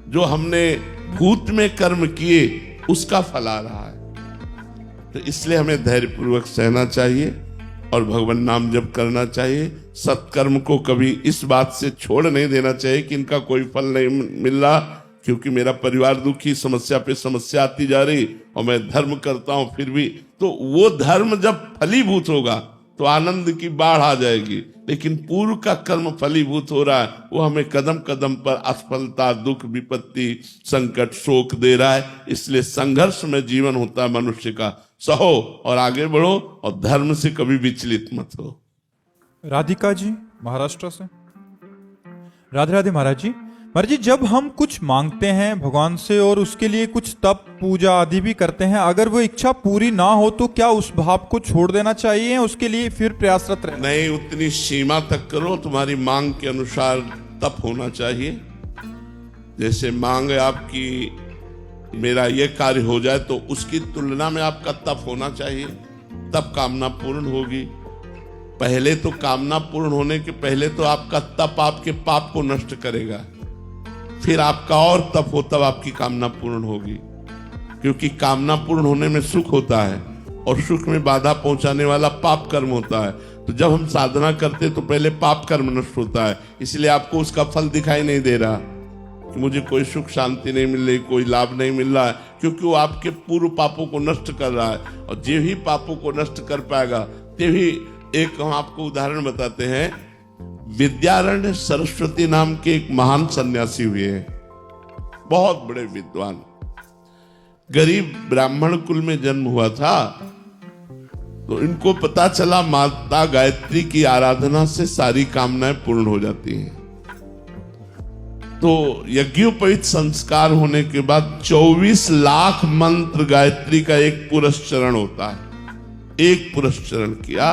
जो हमने भूत में कर्म किए उसका फल आ रहा है। तो इसलिए हमें धैर्यपूर्वक सहना चाहिए और भगवान नाम जप करना चाहिए। सत्कर्म को कभी इस बात से छोड़ नहीं देना चाहिए कि इनका कोई फल नहीं मिल रहा, क्योंकि मेरा परिवार दुखी, समस्या पे समस्या आती जा रही और मैं धर्म करता हूं फिर भी। तो वो धर्म जब फलीभूत होगा तो आनंद की बाढ़ आ जाएगी, लेकिन पूर्व का कर्म फलीभूत हो रहा है, वो हमें कदम कदम पर असफलता, दुख, विपत्ति, संकट, शोक दे रहा है। इसलिए संघर्ष में जीवन होता है मनुष्य का। सहो और आगे बढ़ो और धर्म से कभी विचलित मत हो। राधिका जी महाराष्ट्र से। राधे राधे महाराज जी। महाराज जी, जब हम कुछ मांगते हैं भगवान से और उसके लिए कुछ तप पूजा आदि भी करते हैं, अगर वो इच्छा पूरी ना हो तो क्या उस भाव को छोड़ देना चाहिए, उसके लिए फिर प्रयासरत रहना? नहीं, उतनी सीमा तक करो, तुम्हारी मांग के अनुसार तप होना चाहिए। जैसे मांग आपकी मेरा ये कार्य हो जाए तो उसकी तुलना में आपका तप होना चाहिए, तब कामना पूर्ण होगी। पहले तो कामना पूर्ण होने के पहले तो आपका तप आपके पाप को नष्ट करेगा, फिर आपका और तप हो तब आपकी कामना पूर्ण होगी। क्योंकि कामना पूर्ण होने में सुख होता है और सुख में बाधा पहुंचाने वाला पाप कर्म होता है। तो जब हम साधना करते तो पहले पाप कर्म नष्ट होता है, इसलिए आपको उसका फल दिखाई नहीं दे रहा कि मुझे कोई सुख शांति नहीं मिल रही, कोई लाभ नहीं मिल रहा है, क्योंकि वो आपके पूर्व पापों को नष्ट कर रहा है। और जो ही पापों को नष्ट कर पाएगा तभी, एक हम आपको उदाहरण बताते हैं, विद्यारण्य सरस्वती नाम के एक महान सन्यासी हुए हैं, बहुत बड़े विद्वान, गरीब ब्राह्मण कुल में जन्म हुआ था। तो इनको पता चला माता गायत्री की आराधना से सारी कामनाएं पूर्ण हो जाती हैं। तो यज्ञोपवीत संस्कार होने के बाद 24 लाख मंत्र गायत्री का एक पुरस्चरण होता है। एक पुरस्चरण किया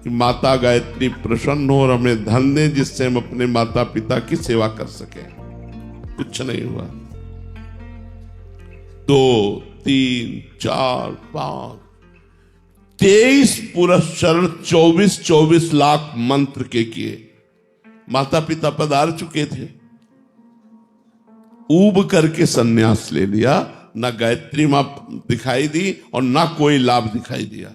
कि माता गायत्री प्रसन्न हो और हमें धन दे जिससे हम अपने माता पिता की सेवा कर सके। कुछ नहीं हुआ। 2, 3, 4, 5, 23 पुरस्चरण 24 लाख मंत्र के किए। माता पिता पधार चुके थे, ऊब करके सन्यास ले लिया। ना गायत्री मां दिखाई दी और ना कोई लाभ दिखाई दिया।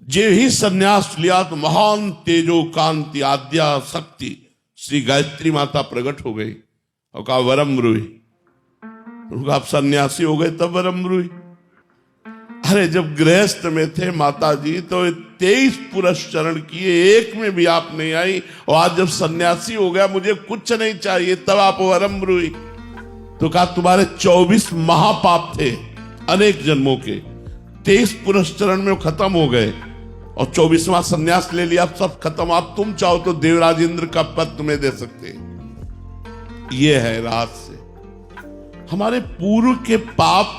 जे ही सन्यास लिया तो महान तेजो कांति आद्या शक्ति श्री गायत्री माता प्रकट हो गई और कहा वरम ब्रूहि। उनका आप सन्यासी हो गए तब वरम ब्रूहि। अरे जब गृहस्थ में थे माता जी तो 23 पुरस्चरण किए, एक में भी आप नहीं आई, और आज जब सन्यासी हो गया मुझे कुछ नहीं चाहिए तब आप वरम ब्रूहि। तो कहा तुम्हारे 24 महापाप थे अनेक जन्मों के, 23 पुरस्चरण में वो खत्म हो गए और 24वां सन्यास ले लिया, सब खत्म। आप तुम चाहो तो देवराज इंद्र का पद तुम्हें दे सकते। ये है रहस्य। हमारे पूर्व के पाप,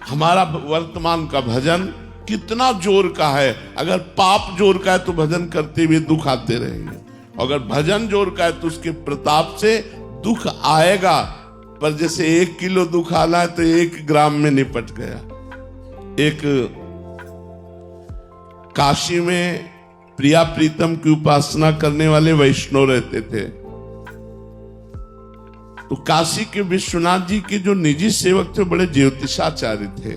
हमारा वर्तमान का भजन कितना जोर का है। अगर पाप जोर का है तो भजन करते हुए दुख आते रहेंगे, अगर भजन जोर का है तो उसके प्रताप से दुख आएगा, पर जैसे 1 किलो दुख आना है तो 1 ग्राम में निपट गया। एक काशी में प्रिया प्रीतम की उपासना करने वाले वैष्णव रहते थे। तो काशी के विश्वनाथ जी के जो निजी सेवक थे बड़े ज्योतिषाचार्य थे,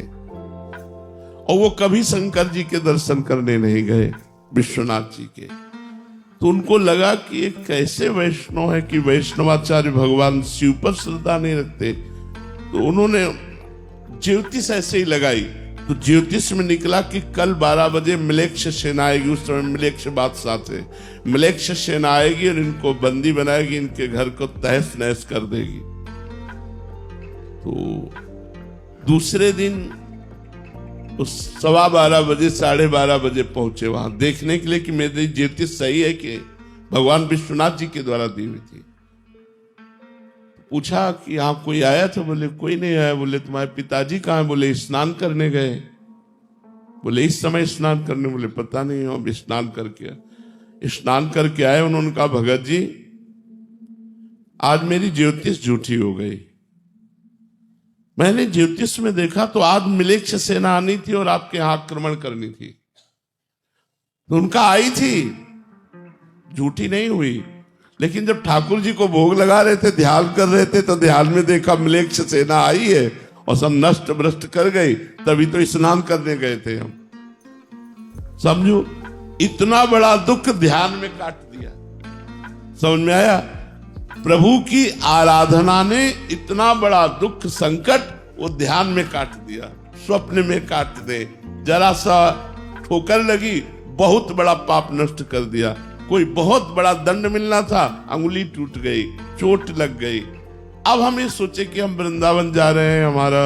और वो कभी शंकर जी के दर्शन करने नहीं गए, विश्वनाथ जी के। तो उनको लगा कि एक कैसे वैष्णव है कि वैष्णवाचार्य भगवान शिव पर श्रद्धा नहीं रखते। तो उन्होंने ज्योतिष ऐसे ही लगाई। तो ज्योतिष में निकला कि कल 12 बजे मिलेक्ष सेना आएगी। उस समय मिलेक्ष बादशाह थे। मिलेक्ष सेना आएगी और इनको बंदी बनाएगी, इनके घर को तहस नहस कर देगी। तो दूसरे दिन उस 12:15 बजे 12:30 बजे पहुंचे वहां देखने के लिए कि मेरी ज्योतिष सही है कि भगवान विश्वनाथ जी के द्वारा दी हुई थी। पूछा कि यहां कोई आया था? बोले कोई नहीं आया। बोले तुम्हारे पिताजी कहाँ? बोले स्नान करने गए। बोले इस समय स्नान करने? बोले पता नहीं, अब स्नान करके आए। उन्होंने कहा भगत जी आज मेरी ज्योतिष झूठी हो गई। मैंने ज्योतिष में देखा तो आज मिलेक्ष सेना आनी थी और आपके यहां आक्रमण करनी थी। तो उनका आई थी, झूठी नहीं हुई। लेकिन जब ठाकुर जी को भोग लगा रहे थे, ध्यान कर रहे थे, तो ध्यान में देखा मिलेक्ष सेना आई है और सब नष्ट भ्रष्ट कर गई। तभी तो स्नान करने गए थे हम। समझो, इतना बड़ा दुख ध्यान में काट दिया। समझ में आया? प्रभु की आराधना ने इतना बड़ा दुख संकट वो ध्यान में काट दिया, स्वप्न में काट दे। जरा सा ठोकर लगी, बहुत बड़ा पाप नष्ट कर दिया। कोई बहुत बड़ा दंड मिलना था, अंगुली टूट गई, चोट लग गई। अब हम ये सोचे कि हम वृंदावन जा रहे हैं, हमारा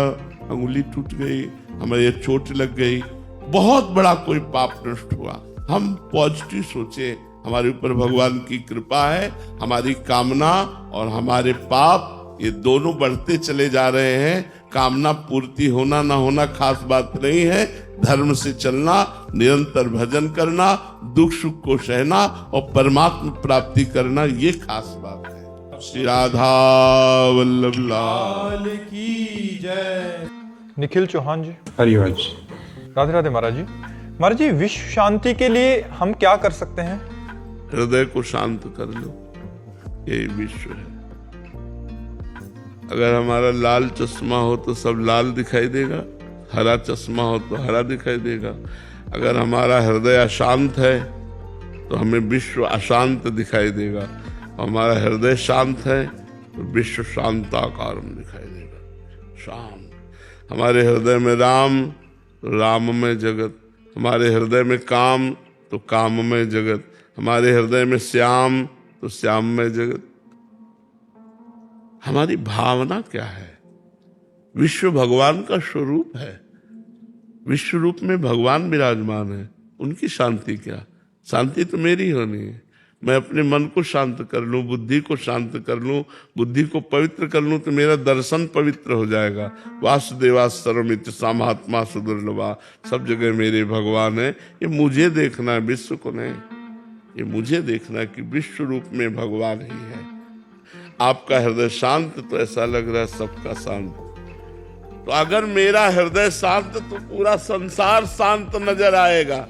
अंगुली टूट गई, हमारे चोट लग गई, बहुत बड़ा कोई पाप नष्ट हुआ। हम पॉजिटिव सोचे, हमारे ऊपर भगवान की कृपा है। हमारी कामना और हमारे पाप ये दोनों बढ़ते चले जा रहे हैं। कामना पूर्ति होना ना होना खास बात नहीं है। धर्म से चलना, निरंतर भजन करना, दुख सुख को सहना और परमात्मा प्राप्ति करना, ये खास बात है। श्री राधा वल्लभ लाल की जय। निखिल चौहान जी, हरिवंश। राधे राधे महाराज जी। महाराज जी, विश्व शांति के लिए हम क्या कर सकते हैं? हृदय को शांत कर लो, यही विश्व है। अगर हमारा लाल चश्मा हो तो सब लाल दिखाई देगा, हरा चश्मा हो तो हरा दिखाई देगा। अगर हमारा हृदय अशांत है तो हमें विश्व अशांत दिखाई देगा। हमारा हृदय शांत है तो विश्व शांताकार में दिखाई देगा, शांत। हमारे हृदय में राम तो राममय जगत, हमारे हृदय में काम तो काममय जगत, हमारे हृदय में श्याम तो श्याममय जगत। हमारी भावना क्या है? विश्व भगवान का स्वरूप है। विश्व रूप में भगवान विराजमान है। उनकी शांति क्या? शांति तो मेरी होनी है। मैं अपने मन को शांत कर लूं, बुद्धि को शांत कर लूं, बुद्धि को पवित्र कर लूं तो मेरा दर्शन पवित्र हो जाएगा। वासुदेवा सर्वमित सामात्मा सुदुर्लभा, सब जगह मेरे भगवान है। ये मुझे देखना है, विश्व को नहीं। ये मुझे देखना है कि विश्व रूप में भगवान ही है। आपका हृदय शांत तो ऐसा लग रहा है सबका शांत। तो अगर मेरा हृदय शांत तो पूरा संसार शांत नजर आएगा,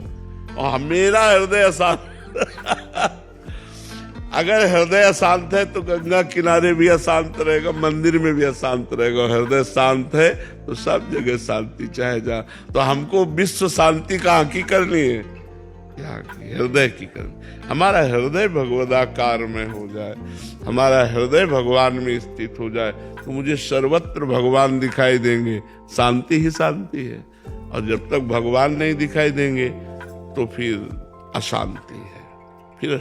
और मेरा हृदय अशांत अगर हृदय अशांत है तो गंगा किनारे भी अशांत रहेगा, मंदिर में भी अशांत रहेगा। हृदय शांत है तो सब जगह शांति चाहे जा। तो हमको विश्व शांति कहाँ की करनी है? यहाँ की, हृदय की करनी। हमारा हृदय भगवदाकार में हो जाए, हमारा हृदय भगवान में स्थित हो जाए तो मुझे सर्वत्र भगवान दिखाई देंगे। शांति ही शांति है। और जब तक भगवान नहीं दिखाई देंगे तो फिर अशांति है। फिर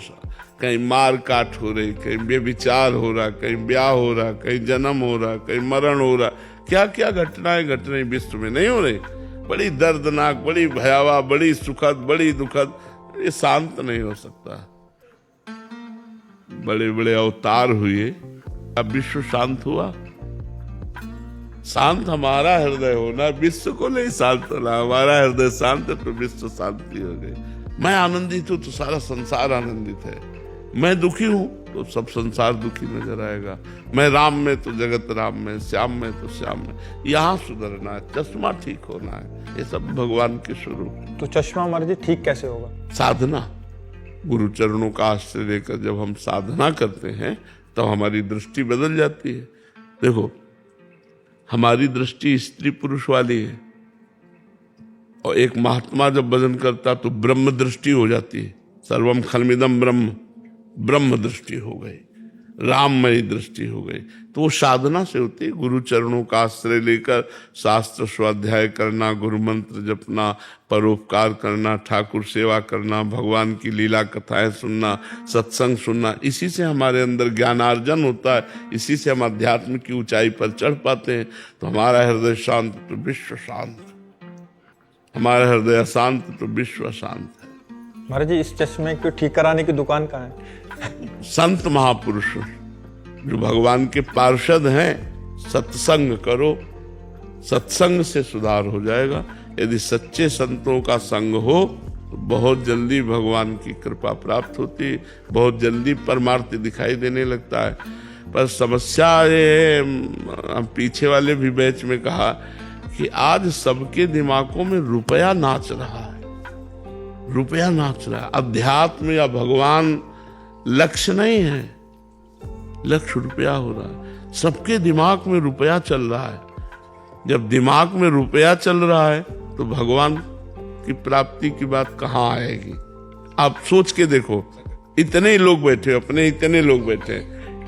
कहीं मार काट हो रही, कहीं बेविचार हो रहा, कहीं ब्याह हो रहा, कहीं जन्म हो रहा, कहीं मरण हो रहा। क्या क्या घटनाएं घट रही विश्व में नहीं हो रही? बड़ी दर्दनाक, बड़ी भयावह, बड़ी सुखद, बड़ी दुखद। ये शांत नहीं हो सकता। बड़े बड़े अवतार हुए, अब विश्व शांत हुआ? शांत हमारा हृदय होना, विश्व को नहीं शांत होना। हमारा हृदय शांत है तो विश्व शांति हो गई। मैं आनंदित हूं तो सारा संसार आनंदित है। मैं दुखी हूं तो सब संसार दुखी नजर आएगा। मैं राम में तो जगत राम में, श्याम में तो श्याम में। यहाँ सुधरना है, चश्मा ठीक होना है, ये सब भगवान के स्वरूप। तो चश्मा महाराज जी ठीक कैसे होगा? साधना, गुरु चरणों का आश्रय लेकर जब हम साधना करते हैं तो हमारी दृष्टि बदल जाती है। देखो, हमारी दृष्टि स्त्री पुरुष वाली है, और एक महात्मा जब भजन करता तो ब्रह्म दृष्टि हो जाती है। सर्वम खलमिदम ब्रह्म, ब्रह्म दृष्टि हो गई, राममयी दृष्टि हो गई। तो वो साधना से होती है। गुरु चरणों का आश्रय लेकर शास्त्र स्वाध्याय करना, गुरु मंत्र जपना, परोपकार करना, ठाकुर सेवा करना, भगवान की लीला कथाएं सुनना, सत्संग सुनना, इसी से हमारे अंदर ज्ञानार्जन होता है। इसी से हम अध्यात्म की ऊंचाई पर चढ़ पाते हैं। तो हमारा हृदय शांत तो विश्व शांत, हमारा हृदय अशांत तो विश्व शांत है। महाराज जी, इस चश्मे को ठीक कराने की दुकान कहाँ है? संत महापुरुष जो भगवान के पार्षद हैं, सत्संग करो, सत्संग से सुधार हो जाएगा। यदि सच्चे संतों का संग हो तो बहुत जल्दी भगवान की कृपा प्राप्त होती, बहुत जल्दी परमार्थ दिखाई देने लगता है। पर समस्या ये, हम पीछे वाले भी बैच में कहा कि आज सबके दिमागों में रुपया नाच रहा है, रुपया नाच रहा है। अध्यात्म या भगवान लक्ष्य नहीं है, लक्ष्य रुपया हो रहा है। सबके दिमाग में रुपया चल रहा है। जब दिमाग में रुपया चल रहा है तो भगवान की प्राप्ति की बात कहाँ आएगी? आप सोच के देखो, इतने लोग बैठे, अपने इतने लोग बैठे,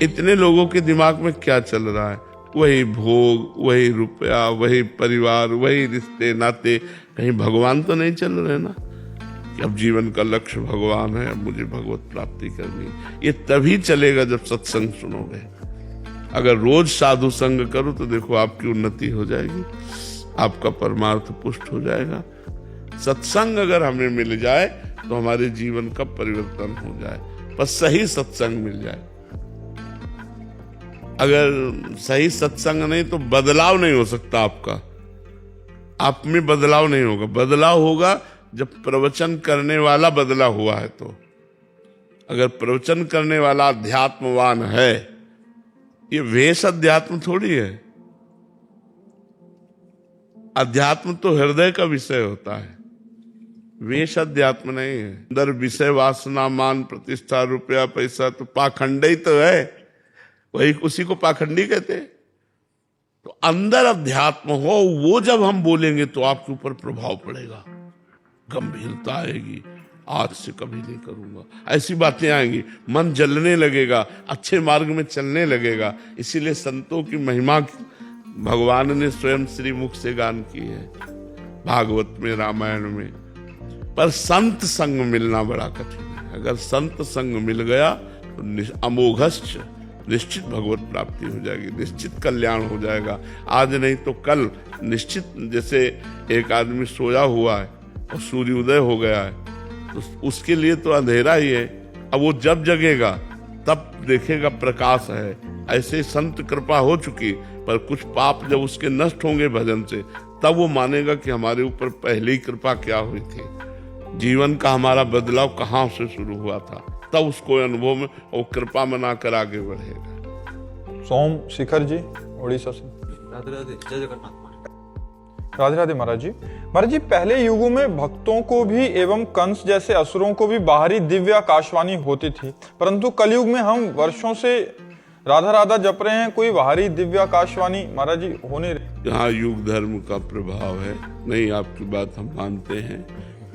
इतने लोगों के दिमाग में क्या चल रहा है? वही भोग, वही रुपया, वही परिवार, वही रिश्ते नाते। कहीं भगवान तो नहीं चल रहे ना कि अब जीवन का लक्ष्य भगवान है, अब मुझे भगवत प्राप्ति करनी। ये तभी चलेगा जब सत्संग सुनोगे। अगर रोज साधु संग करो तो देखो आपकी उन्नति हो जाएगी, आपका परमार्थ पुष्ट हो जाएगा। सत्संग अगर हमें मिल जाए तो हमारे जीवन का परिवर्तन हो जाए, पर सही सत्संग मिल जाए। अगर सही सत्संग नहीं तो बदलाव नहीं हो सकता आपका, आप में बदलाव नहीं होगा। बदलाव होगा जब प्रवचन करने वाला बदला हुआ है। तो अगर प्रवचन करने वाला अध्यात्मवान है, ये वेश अध्यात्म थोड़ी है। अध्यात्म तो हृदय का विषय होता है, वेश अध्यात्म नहीं है। अंदर विषय वासना, मान, प्रतिष्ठा, रुपया, पैसा तो पाखंड ही तो है, वही उसी को पाखंडी कहते हैं। तो अंदर अध्यात्म हो, वो जब हम बोलेंगे तो आपके ऊपर प्रभाव पड़ेगा, गंभीरता आएगी। आज से कभी नहीं करूंगा, ऐसी बातें आएंगी, मन जलने लगेगा, अच्छे मार्ग में चलने लगेगा। इसीलिए संतों की महिमा भगवान ने स्वयं श्री मुख से गान की है, भागवत में, रामायण में। पर संत संग मिलना बड़ा कठिन है। अगर संत संग मिल गया तो अमोघश्च, निश्चित भगवत प्राप्ति हो जाएगी, निश्चित कल्याण हो जाएगा। आज नहीं तो कल निश्चित। जैसे एक आदमी सोया हुआ है और सूर्योदय हो गया है तो उसके लिए तो अंधेरा ही है, अब वो जब जगेगा तब देखेगा प्रकाश है। ऐसे संत कृपा हो चुकी, पर कुछ पाप जब उसके नष्ट होंगे भजन से, तब वो मानेगा कि हमारे ऊपर पहले ही कृपा क्या हुई थी, जीवन का हमारा बदलाव कहाँ से शुरू हुआ था, तब उसको अनुभव में और कृपा मनाकर आगे बढ़ेगा। सोम शिखर जी, उड़ीसा से। राधे राधे, जय जगन्नाथ। राधे राधे महाराज जी। महाराज जी, पहले युगों में भक्तों को भी एवं कंस जैसे असुरों को भी बाहरी दिव्य आकाशवाणी होती थी, परंतु कलयुग में हम वर्षों से राधा राधा जप रहे हैं, कोई बाहरी दिव्य आकाशवाणी महाराज जी होने रही। यहाँ युग धर्म का प्रभाव है, नहीं आपकी बात हम मानते हैं,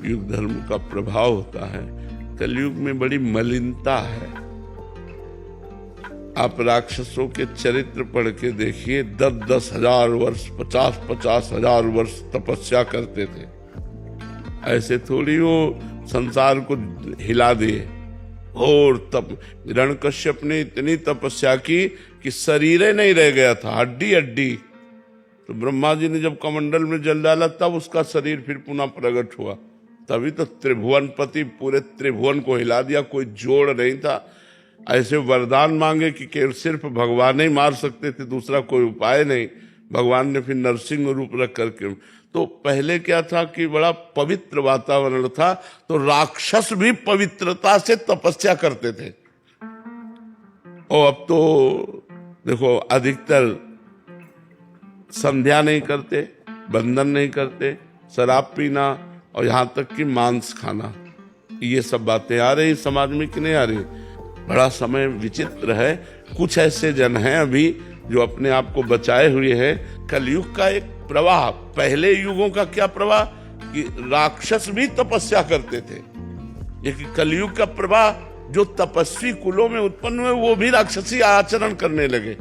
युग धर्म का प्रभाव होता है। कलयुग में बड़ी मलिनता है। आप राक्षसों के चरित्र पढ़ के देखिए, 10-10 हजार वर्ष, 50-50 हजार वर्ष तपस्या करते थे। ऐसे थोड़ी वो संसार को हिला दिए। और तब हिरण्यकश्यप ने इतनी तपस्या की कि शरीर ही नहीं रह गया था, हड्डी हड्डी। तो ब्रह्मा जी ने जब कमंडल में जल डाला तब उसका शरीर फिर पुनः प्रकट हुआ। तभी तो त्रिभुवनपति पूरे त्रिभुवन को हिला दिया, कोई जोड़ नहीं था। ऐसे वरदान मांगे कि केवल सिर्फ भगवान ही मार सकते थे, दूसरा कोई उपाय नहीं। भगवान ने फिर नरसिंह रूप रख करके। तो पहले क्या था कि बड़ा पवित्र वातावरण था, तो राक्षस भी पवित्रता से तपस्या करते थे। और अब तो देखो अधिकतर संध्या नहीं करते, बंधन नहीं करते, शराब पीना और यहाँ तक कि मांस खाना, ये सब बातें आ रही समाज में कि नहीं आ रही। बड़ा समय विचित्र है। कुछ ऐसे जन हैं अभी जो अपने आप को बचाए हुए हैं। कलयुग का एक प्रवाह, पहले युगों का क्या प्रवाह कि राक्षस भी तपस्या करते थे, एक कलयुग का प्रवाह जो तपस्वी कुलों में उत्पन्न हुए वो भी राक्षसी आचरण करने लगे,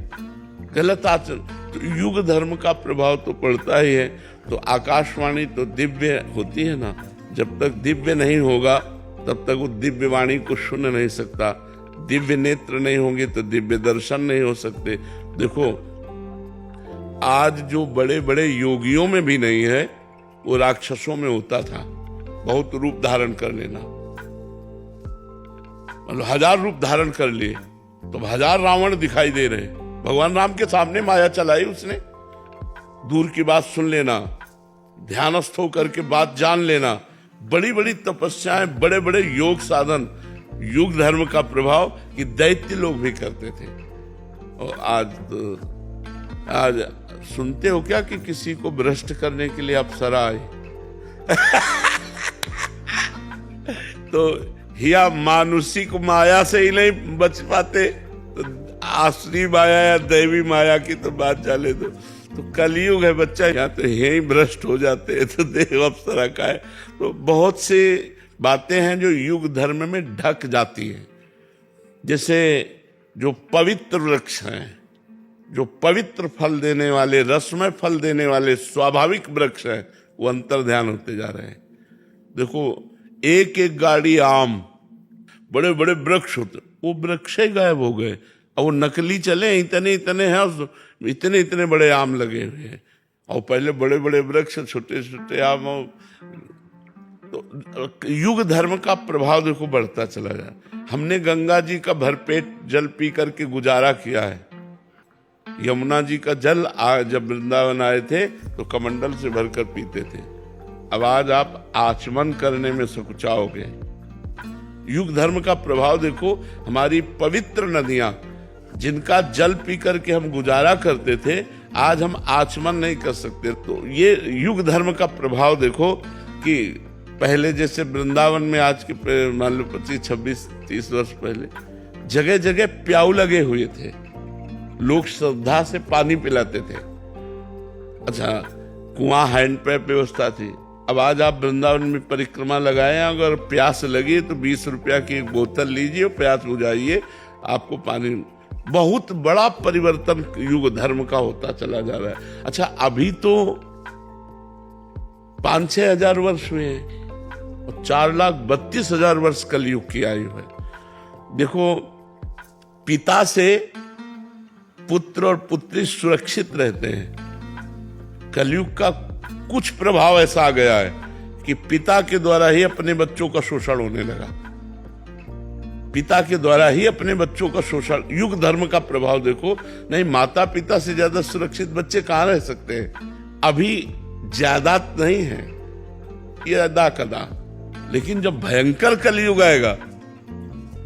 गलत आचरण। तो युग धर्म का प्रभाव तो पड़ता ही है। तो आकाशवाणी तो दिव्य होती है ना, जब तक दिव्य नहीं होगा तब तक वो दिव्य वाणी को सुन नहीं सकता। दिव्य नेत्र नहीं होंगे तो दिव्य दर्शन नहीं हो सकते। देखो आज जो बड़े बड़े योगियों में भी नहीं है वो राक्षसों में होता था। बहुत रूप धारण कर लेना, मतलब 1000 रूप धारण कर लिए तो 1000 रावण दिखाई दे रहे। भगवान राम के सामने माया चलाई उसने। दूर की बात सुन लेना, ध्यानस्थ होकर के बात जान लेना, बड़ी बड़ी तपस्याएं, बड़े बड़े योग साधन, युग धर्म का प्रभाव कि दैत्य लोग भी करते थे। और आज सुनते हो क्या कि किसी को भ्रष्ट करने के लिए अप्सरा आई तो हिया मानुषिक माया से ही नहीं बच पाते तो आसुरी माया या दैवी माया की तो बात जाने दो। तो कलयुग है बच्चा, यहाँ तो यही भ्रष्ट हो जाते हैं तो देव अप्सरा का है। तो बहुत सी बातें हैं जो युग धर्म में ढक जाती हैं। जैसे जो पवित्र वृक्ष हैं, जो पवित्र फल देने वाले, रसमय फल देने वाले स्वाभाविक वृक्ष हैं, वो अंतर्ध्यान होते जा रहे हैं। देखो एक एक गाड़ी आम, बड़े बड़े वृक्ष होते, वो वृक्ष ही गायब हो गए। और वो नकली चले, इतने इतने हैं, इतने इतने बड़े आम लगे हुए हैं। और पहले बड़े बड़े वृक्ष, छोटे छोटे आम। तो युग धर्म का प्रभाव देखो बढ़ता चला जाए। हमने गंगा जी का भरपेट जल पी करके गुजारा किया है। यमुना जी का जल जब वृंदावन आए थे तो कमंडल से भरकर पीते थे। अब आज आप आचमन करने में सकुचाओगे। युग धर्म का प्रभाव देखो, हमारी पवित्र नदियां जिनका जल पी करके हम गुजारा करते थे, आज हम आचमन नहीं कर सकते। तो ये युग धर्म का प्रभाव देखो कि पहले जैसे वृंदावन में आज के मान लो 25, 26, 30 वर्ष पहले जगह जगह प्याऊ लगे हुए थे, लोग श्रद्धा से पानी पिलाते थे। अच्छा, कुआं हैंडपैप व्यवस्था थी। अब आज आप वृंदावन में परिक्रमा लगाए, अगर प्यास लगी तो 20 रुपया की एक बोतल लीजिए, प्यास बुझाइए, आपको पानी। बहुत बड़ा परिवर्तन युग धर्म का होता चला जा रहा है। अच्छा, अभी तो 5-6 हजार वर्ष हुए हैं और 4,32,000 वर्ष कलयुग की आयु है। देखो, पिता से पुत्र और पुत्री सुरक्षित रहते हैं। कलयुग का कुछ प्रभाव ऐसा आ गया है कि पिता के द्वारा ही अपने बच्चों का शोषण होने लगा। पिता के द्वारा ही अपने बच्चों का शोषण। युग धर्म का प्रभाव देखो। नहीं, माता पिता से ज्यादा सुरक्षित बच्चे कहां रह सकते हैं। अभी ज्यादा नहीं है, ये अदा कदा, लेकिन जब भयंकर कलयुग आएगा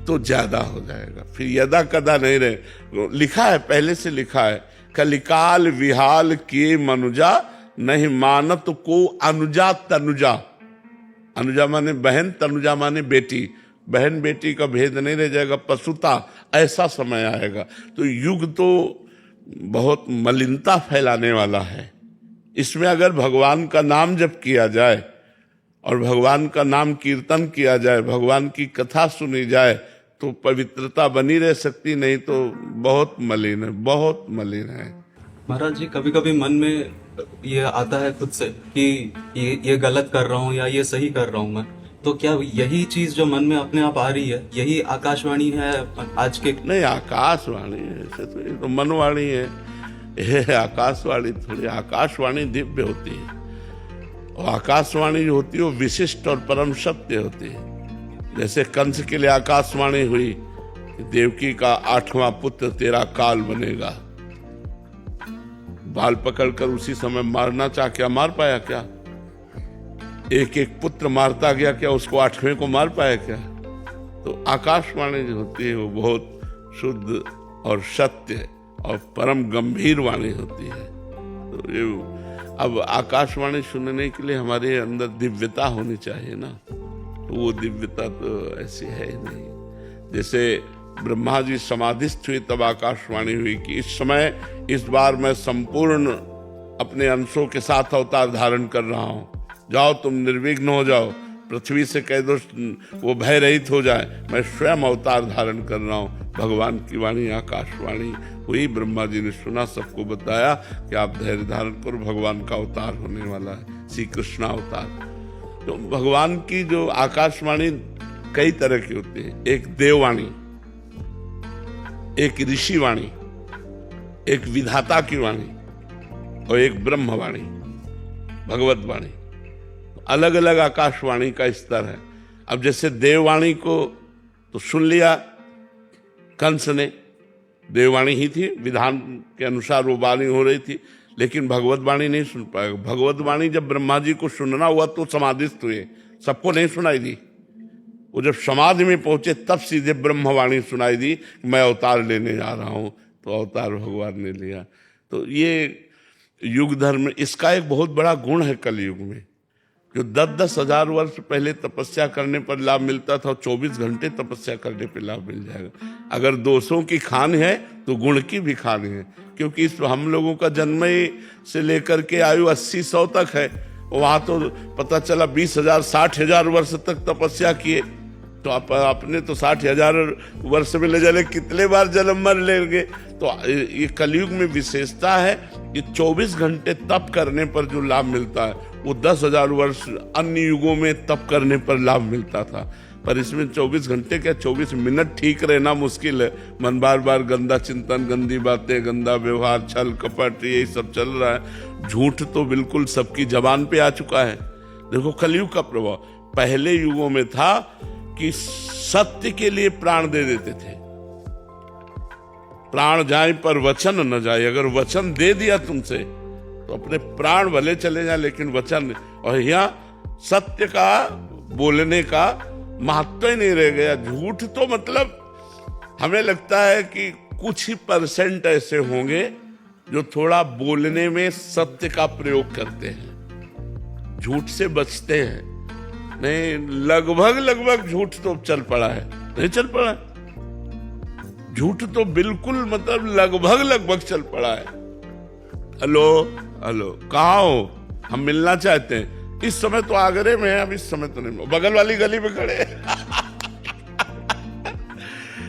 तो ज्यादा हो जाएगा। फिर यदा कदा नहीं रहे। लिखा है, पहले से लिखा है, कलिकाल विहाल किए मनुजा, नहीं मानत को अनुजा तनुजा। अनुजा माने बहन, तनुजा माने बेटी। बहन बेटी का भेद नहीं रह जाएगा, पशुता। ऐसा समय आएगा। तो युग तो बहुत मलिनता फैलाने वाला है। इसमें अगर भगवान का नाम जप किया जाए और भगवान का नाम कीर्तन किया जाए, भगवान की कथा सुनी जाए तो पवित्रता बनी रह सकती, नहीं तो बहुत मलिन है, बहुत मलिन है। महाराज जी, कभी कभी मन में ये आता है खुद से कि ये गलत कर रहा हूँ या ये सही कर रहा हूँ मैं, तो क्या यही चीज जो मन में अपने आप आ रही है, यही आकाशवाणी है आज के? नहीं, आकाशवाणी ऐसे तो ये तो मनवाणी है। ये आकाशवाणी थोड़ी, आकाशवाणी दिव्य होती है और आकाशवाणी जो होती है वो विशिष्ट और परम सत्य होती है। जैसे कंस के लिए आकाशवाणी हुई, देवकी का 8वां पुत्र तेरा काल बनेगा। बाल पकड़कर उसी समय मारना चाह, क्या मार पाया? क्या एक एक पुत्र मारता गया, क्या उसको 8वें को मार पाया? क्या? तो आकाशवाणी जो होती है वो बहुत शुद्ध और सत्य और परम गंभीर वाणी होती है। तो ये अब आकाशवाणी सुनने के लिए हमारे अंदर दिव्यता होनी चाहिए ना, तो वो दिव्यता तो ऐसी है ही नहीं। जैसे ब्रह्मा जी समाधिस्थ हुए तब आकाशवाणी हुई कि इस समय इस बार मैं संपूर्ण अपने अंशों के साथ अवतार धारण कर रहा हूं, जाओ तुम निर्विघ्न हो जाओ, पृथ्वी से कह दो वो भय रहित हो जाए, मैं स्वयं अवतार धारण कर रहा हूं। भगवान की वाणी आकाशवाणी हुई, ब्रह्मा जी ने सुना, सबको बताया कि आप धैर्य धारण करो, भगवान का अवतार होने वाला है, श्री कृष्ण अवतार। तो भगवान की जो आकाशवाणी कई तरह की होती है, एक देववाणी, एक ऋषि वाणी, एक विधाता की वाणी और एक ब्रह्मवाणी, भगवत वाणी। अलग अलग आकाशवाणी का स्तर है। अब जैसे देववाणी को तो सुन लिया कंस ने, देववाणी ही थी, विधान के अनुसार वो वाणी हो रही थी, लेकिन भगवत वाणी नहीं सुन पाएगा। भगवत वाणी जब ब्रह्मा जी को सुनना हुआ तो समाधिस्थ हुए, सबको नहीं सुनाई दी। वो जब समाधि में पहुंचे तब सीधे ब्रह्मवाणी सुनाई दी, मैं अवतार लेने जा रहा हूं, तो अवतार भगवान ने लिया। तो ये युग धर्म, इसका एक बहुत बड़ा गुण है कलयुग में, जो 10-10 हजार वर्ष पहले तपस्या करने पर लाभ मिलता था, 24 घंटे तपस्या करने पर लाभ मिल जाएगा। अगर दोषों की खान है तो गुण की भी खान है, क्योंकि इस हम लोगों का जन्म से लेकर के आयु 80-100 तक है, वहां तो पता चला 20,000 60,000 वर्ष तक तपस्या किए। तो अपने तो 60,000 वर्ष में ले जाने कितने बार जन्म मर लेंगे। तो ये कलयुग में विशेषता है कि 24 घंटे तप करने पर जो लाभ मिलता है वो 10,000 वर्ष अन्य युगों में तप करने पर लाभ मिलता था। पर इसमें 24 घंटे क्या 24 मिनट ठीक रहना मुश्किल है। मन बार बार गंदा चिंतन, गंदी बातें, गंदा व्यवहार, छल कपट, यही सब चल रहा है। झूठ तो बिल्कुल सबकी जबान पे आ चुका है। देखो कलयुग का प्रभाव पहले युगों में था कि सत्य के लिए प्राण दे देते थे, प्राण जाए पर वचन न जाए। अगर वचन दे दिया तुमसे तो अपने प्राण भले चले जाए, लेकिन वचन, और यहाँ सत्य का बोलने का महत्व ही नहीं रह गया। झूठ तो मतलब हमें लगता है कि कुछ ही % ऐसे होंगे जो थोड़ा बोलने में सत्य का प्रयोग करते हैं, झूठ से बचते हैं। नहीं, लगभग झूठ तो चल पड़ा है, नहीं चल पड़ा है झूठ तो बिल्कुल, मतलब लगभग चल पड़ा है। हेलो कहाँ हो, हम मिलना चाहते हैं। इस समय तो आगरे में है, अब इस समय तो नहीं, बगल वाली गली में खड़े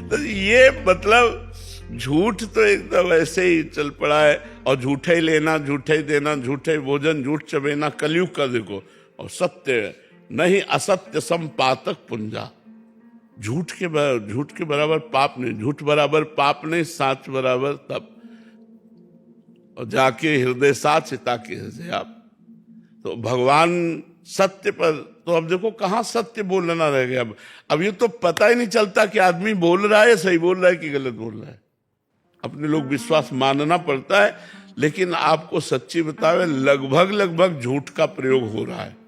तो ये मतलब झूठ तो एकदम ऐसे ही चल पड़ा है। और झूठे ही लेना, झूठे ही देना, झूठे भोजन, झूठ चबेना, कलयुग का देखो। और सत्य नहीं असत्य संपातक पुंजा, झूठ के बराबर पाप नहीं, झूठ बराबर पाप नहीं, साच बराबर तप। और जाके हृदय साच ताकि हृदय आप। तो भगवान सत्य पर, तो अब देखो कहाँ सत्य बोलना रह गया। अब ये तो पता ही नहीं चलता कि आदमी बोल रहा है, सही बोल रहा है कि गलत बोल रहा है। अपने लोग विश्वास मानना पड़ता है, लेकिन आपको सच्ची बतावे लगभग झूठ का प्रयोग हो रहा है।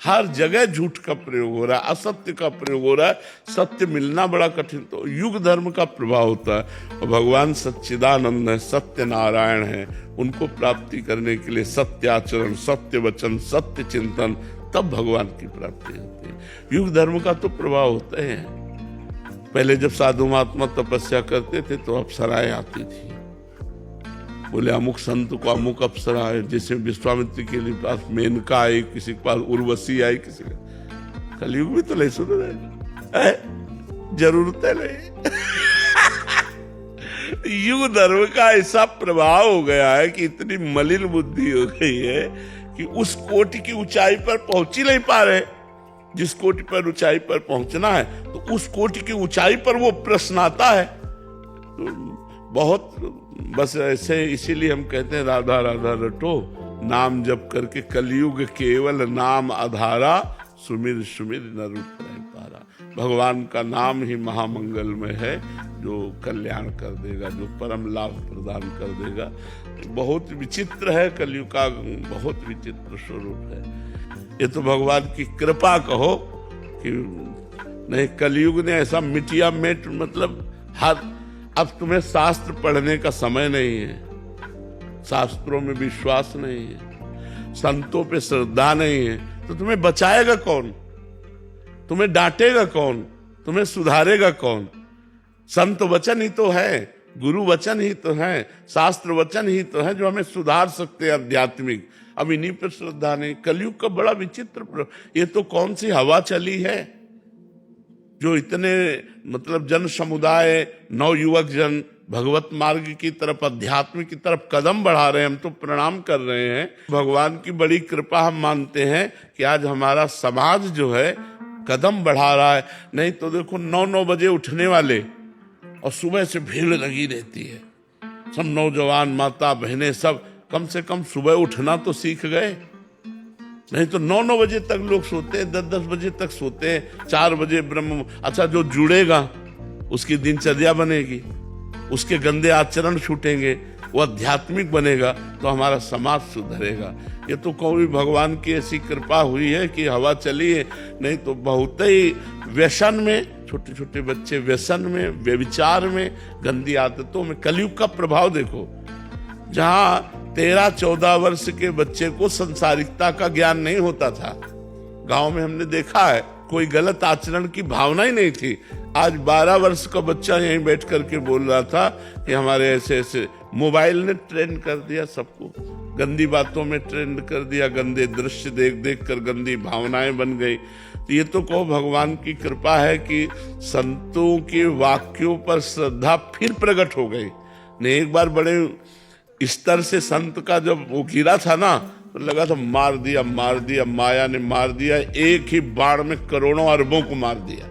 हर जगह झूठ का प्रयोग हो रहा है, असत्य का प्रयोग हो रहा है। सत्य मिलना बड़ा कठिन, तो युग धर्म का प्रभाव होता है। और भगवान सच्चिदानंद है, सत्य नारायण है, उनको प्राप्ति करने के लिए सत्य आचरण, सत्य वचन, सत्य चिंतन, तब भगवान की प्राप्ति होती है। युग धर्म का तो प्रभाव होता है। पहले जब साधु महात्मा तपस्या करते थे तो अप्सराएं आती थी, बोले अमुक संत को अमुक अप्सरा है। जैसे विश्वामित्र के लिए पास मेनका आई, किसी के पास उर्वशी आई, किसी का। कलयुग में तो नहीं सुन रहे, जरूरत है नहीं युग धर्म का ऐसा प्रभाव हो गया है कि इतनी मलिन बुद्धि हो गई है कि उस कोटि की ऊंचाई पर पहुंच ही नहीं पा रहे। जिस कोटि पर ऊंचाई पर पहुंचना है तो उस कोटि की ऊंचाई पर वो प्रश्न आता है। तो बहुत बस ऐसे, इसीलिए हम कहते हैं राधा राधा रटो, नाम जप करके कलयुग केवल नाम आधारा, सुमिर सुमिर न रूप रहे पारा। भगवान का नाम ही महामंगलमय है, जो कल्याण कर देगा, जो परम लाभ प्रदान कर देगा। बहुत विचित्र है कलयुग का, बहुत विचित्र स्वरूप है। ये तो भगवान की कृपा कहो कि नहीं, कलयुग ने ऐसा मिटिया मेट, मतलब हर अब तुम्हें शास्त्र पढ़ने का समय नहीं है, शास्त्रों में विश्वास नहीं है, संतों पे श्रद्धा नहीं है, तो तुम्हें बचाएगा कौन? तुम्हें डांटेगा कौन? तुम्हें सुधारेगा कौन? संत वचन ही तो है, गुरु वचन ही तो है, शास्त्र वचन ही तो है जो हमें सुधार सकते हैं आध्यात्मिक। अब इन्हीं पर श्रद्धा नहीं। कलयुग का बड़ा विचित्र, ये तो कौन सी हवा चली है जो इतने मतलब जन समुदाय, नव युवक जन भगवत मार्ग की तरफ, अध्यात्म की तरफ कदम बढ़ा रहे हैं। हम तो प्रणाम कर रहे हैं, भगवान की बड़ी कृपा हम मानते हैं कि आज हमारा समाज जो है कदम बढ़ा रहा है। नहीं तो देखो 9-9 बजे उठने वाले और सुबह से भीड़ लगी रहती है, सब नौजवान माता बहनें सब कम से कम सुबह उठना तो सीख गए। नहीं तो 9-9 बजे तक लोग सोते हैं, 10-10 बजे तक सोते हैं, 4 बजे ब्रह्म। अच्छा, जो जुड़ेगा उसकी दिनचर्या बनेगी, उसके गंदे आचरण छूटेंगे, वो आध्यात्मिक बनेगा तो हमारा समाज सुधरेगा। ये तो कोई भगवान की ऐसी कृपा हुई है कि हवा चली है। नहीं तो बहुत ही व्यसन में, छोटे छोटे बच्चे व्यसन में, व्यभिचार में, गंदी आदतों में। कलयुग का प्रभाव देखो, जहां 13-14 वर्ष के बच्चे को संसारिकता का ज्ञान नहीं होता था, गांव में हमने देखा है, कोई गलत आचरण की भावना ही नहीं थी। आज 12 वर्ष का बच्चा यहीं बैठ करके बोल रहा था कि हमारे ऐसे ऐसे। मोबाइल ने ट्रेंड कर दिया सबको, गंदी बातों में ट्रेंड कर दिया, गंदे दृश्य देख देख कर गंदी भावनाएं बन गई। तो ये तो कहो भगवान की कृपा है कि संतों के वाक्यों पर श्रद्धा फिर प्रकट हो गई। ने एक बार बड़े स्तर से संत का जब वो गिरा था ना, तो लगा था मार दिया, माया ने मार दिया, एक ही बाण में करोड़ों अरबों को मार दिया।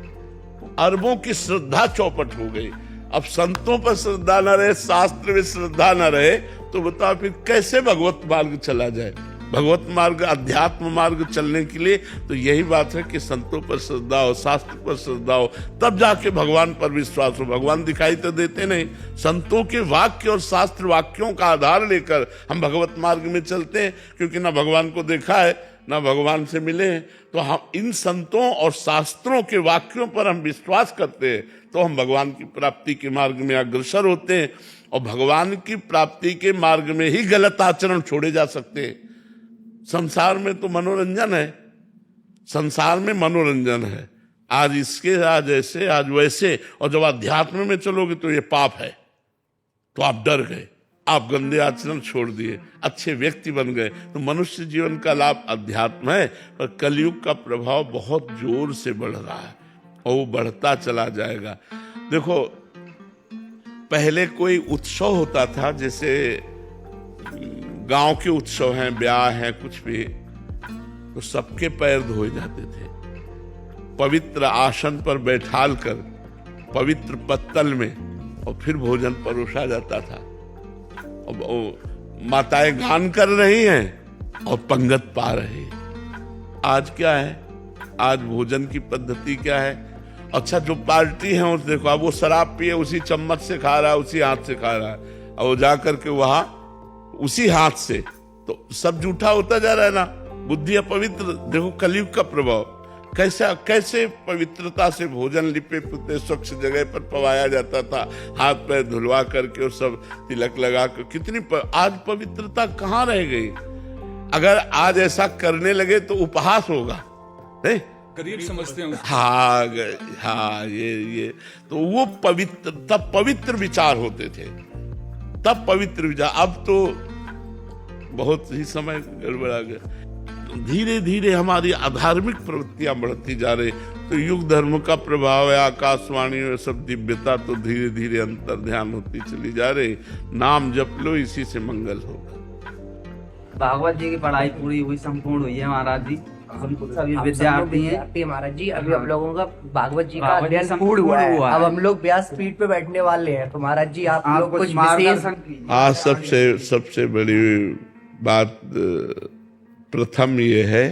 अरबों की श्रद्धा चौपट हो गई। अब संतों पर श्रद्धा न रहे, शास्त्र में श्रद्धा न रहे, तो बताओ फिर कैसे भगवत मार्ग चला जाए? भगवत मार्ग, अध्यात्म मार्ग चलने के लिए तो यही बात है कि संतों पर श्रद्धा हो, शास्त्र पर श्रद्धा हो, तब जाके भगवान पर विश्वास हो। भगवान दिखाई तो देते नहीं, संतों के वाक्य और शास्त्र वाक्यों का आधार लेकर हम भगवत मार्ग में चलते हैं। क्योंकि ना भगवान को देखा है, ना भगवान से मिले हैं, तो हम इन संतों और शास्त्रों के वाक्यों पर हम विश्वास करते हैं, तो हम भगवान की प्राप्ति के मार्ग में अग्रसर होते हैं। और भगवान की प्राप्ति के मार्ग में ही गलत आचरण छोड़े जा सकते हैं। संसार में तो मनोरंजन है, संसार में मनोरंजन है, आज इसके, आज ऐसे, आज वैसे। और जब अध्यात्म में चलोगे तो ये पाप है, तो आप डर गए, आप गंदे आचरण छोड़ दिए, अच्छे व्यक्ति बन गए। तो मनुष्य जीवन का लाभ अध्यात्म है, पर कलयुग का प्रभाव बहुत जोर से बढ़ रहा है और वो बढ़ता चला जाएगा। देखो, पहले कोई उत्सव होता था, जैसे गांव के उत्सव हैं, ब्याह हैं, कुछ भी, तो सबके पैर धोए जाते थे, पवित्र आसन पर बैठाल कर, पवित्र पत्तल में, और फिर भोजन परोसा जाता था। और माताएं गान कर रही हैं और पंगत पा रही हैं। आज क्या है? आज भोजन की पद्धति क्या है? अच्छा, जो पार्टी है उस देखो, अब वो शराब पिए, उसी चम्मच से खा रहा है, उसी हाथ से खा रहा है, और वो जाकर के वहां उसी हाथ से, तो सब झूठा होता जा रहा है ना। बुद्धि अपवित्र। देखो कलयुग का प्रभाव, कैसे पवित्रता से भोजन लिपे पुते स्वच्छ जगह पर पवाया जाता था, हाथ पैर धुलवा करके और सब तिलक लगा कर, कितनी आज पवित्रता कहाँ रह गई? अगर आज ऐसा करने लगे तो उपहास होगा, नहीं? गरीब समझते हैं। हाँ, ये तो वो पवित्र, तब पवित्र विचार होते थे, तब पवित्र विचार। अब तो बहुत ही समय गड़बड़ा गया। धीरे धीरे हमारी अधार्मिक प्रवृत्तियां बढ़ती जा रही, तो युग धर्म का प्रभाव है, आकाशवाणी और सब दिव्यता तो धीरे धीरे अंतर ध्यान होती चली जा रही। नाम जप लो, इसी से मंगल होगा। भागवत जी की पढ़ाई पूरी हुई, संपूर्ण हुई है महाराज जी। हम सभी विद्यार्थी हैं महाराज जी। अभी हम लोगों का भागवत जी का भागवत जी अध्ययन संपूर्ण पूर्ण हुआ है। हुआ है। अब हम लोग व्यास पीठ पे बैठने वाले हैं, तो महाराज जी आप लोग कुछ विशेष मार्गदर्शन कीजिए। आज सबसे बड़ी बात प्रथम ये है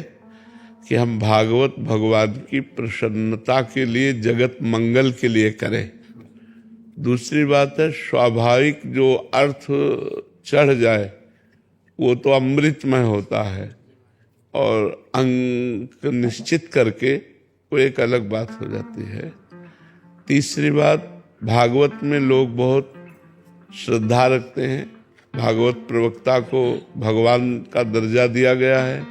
कि हम भागवत भगवान की प्रसन्नता के लिए, जगत मंगल के लिए करें। दूसरी बात है, स्वाभाविक जो अर्थ चढ़ जाए वो तो अमृतमय होता है, और अंक निश्चित करके वो एक अलग बात हो जाती है। तीसरी बात, भागवत में लोग बहुत श्रद्धा रखते हैं। भागवत प्रवक्ता को भगवान का दर्जा दिया गया है,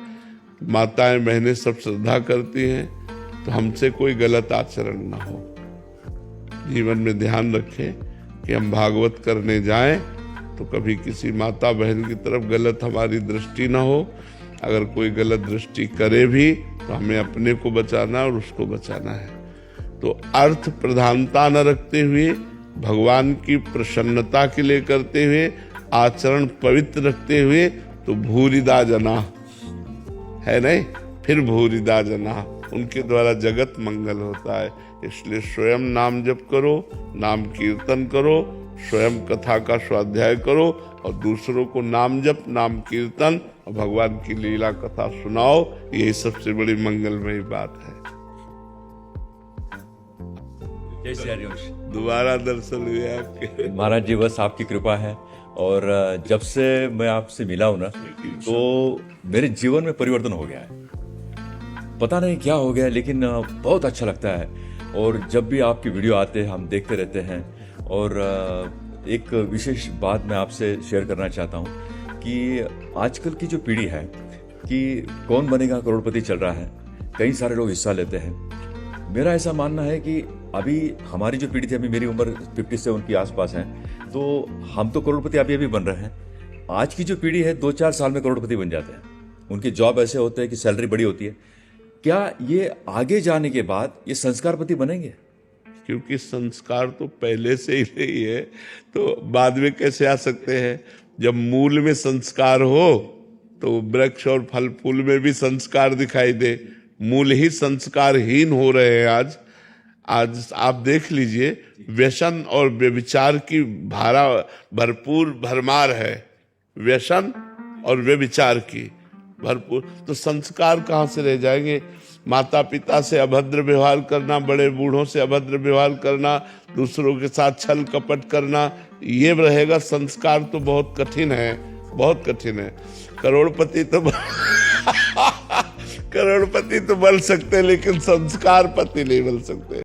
माताएं बहनें सब श्रद्धा करती हैं, तो हमसे कोई गलत आचरण ना हो। जीवन में ध्यान रखें कि हम भागवत करने जाएं तो कभी किसी माता बहन की तरफ गलत हमारी दृष्टि ना हो। अगर कोई गलत दृष्टि करे भी तो हमें अपने को बचाना और उसको बचाना है। तो अर्थ प्रधानता न रखते हुए, भगवान की प्रसन्नता के लिए करते हुए, आचरण पवित्र रखते हुए, तो भूरिदा जना है नहीं, फिर भूरिदा जना, उनके द्वारा जगत मंगल होता है। इसलिए स्वयं नाम जप करो, नाम कीर्तन करो, स्वयं कथा का स्वाध्याय करो और दूसरों को नाम जप, नाम कीर्तन और भगवान की लीला कथा सुनाओ। यही सबसे बड़ी मंगलमयी बात है। जय श्री हरिवंश। दोबारा दर्शन हुए आपके। महाराज जी बस आपकी कृपा है, और जब से मैं आपसे मिला हूं ना तो मेरे जीवन में परिवर्तन हो गया है। पता नहीं क्या हो गया, लेकिन बहुत अच्छा लगता है। और जब भी आपकी वीडियो आते हैं हम देखते रहते हैं। और एक विशेष बात मैं आपसे शेयर करना चाहता हूं कि आजकल की जो पीढ़ी है कि कौन बनेगा करोड़पति चल रहा है, कई सारे लोग हिस्सा लेते हैं। मेरा ऐसा मानना है कि अभी हमारी जो पीढ़ी थी, अभी मेरी उम्र 50 से उनके आसपास है, तो हम तो करोड़पति अभी बन रहे हैं। आज की जो पीढ़ी है 2-4 साल में करोड़पति बन जाते हैं। उनके जॉब ऐसे होते हैं कि सैलरी बड़ी होती है। क्या ये आगे जाने के बाद ये संस्कारपति बनेंगे? क्योंकि संस्कार तो पहले से ही नहीं है, तो बाद में कैसे आ सकते हैं? जब मूल में संस्कार हो तो वृक्ष और फल फूल में भी संस्कार दिखाई दे। मूल ही संस्कारहीन हो रहे हैं आज। आज आप देख लीजिए, व्यसन और व्यभिचार की भारा भरपूर भरमार है। व्यसन और व्यभिचार की भरपूर, तो संस्कार कहाँ से रह जाएंगे? माता पिता से अभद्र व्यवहार करना, बड़े बूढ़ों से अभद्र व्यवहार करना, दूसरों के साथ छल कपट करना, ये रहेगा संस्कार? तो बहुत कठिन है, बहुत कठिन है। करोड़पति तो करोड़पति तो बन सकते, लेकिन संस्कार पति नहीं बन सकते।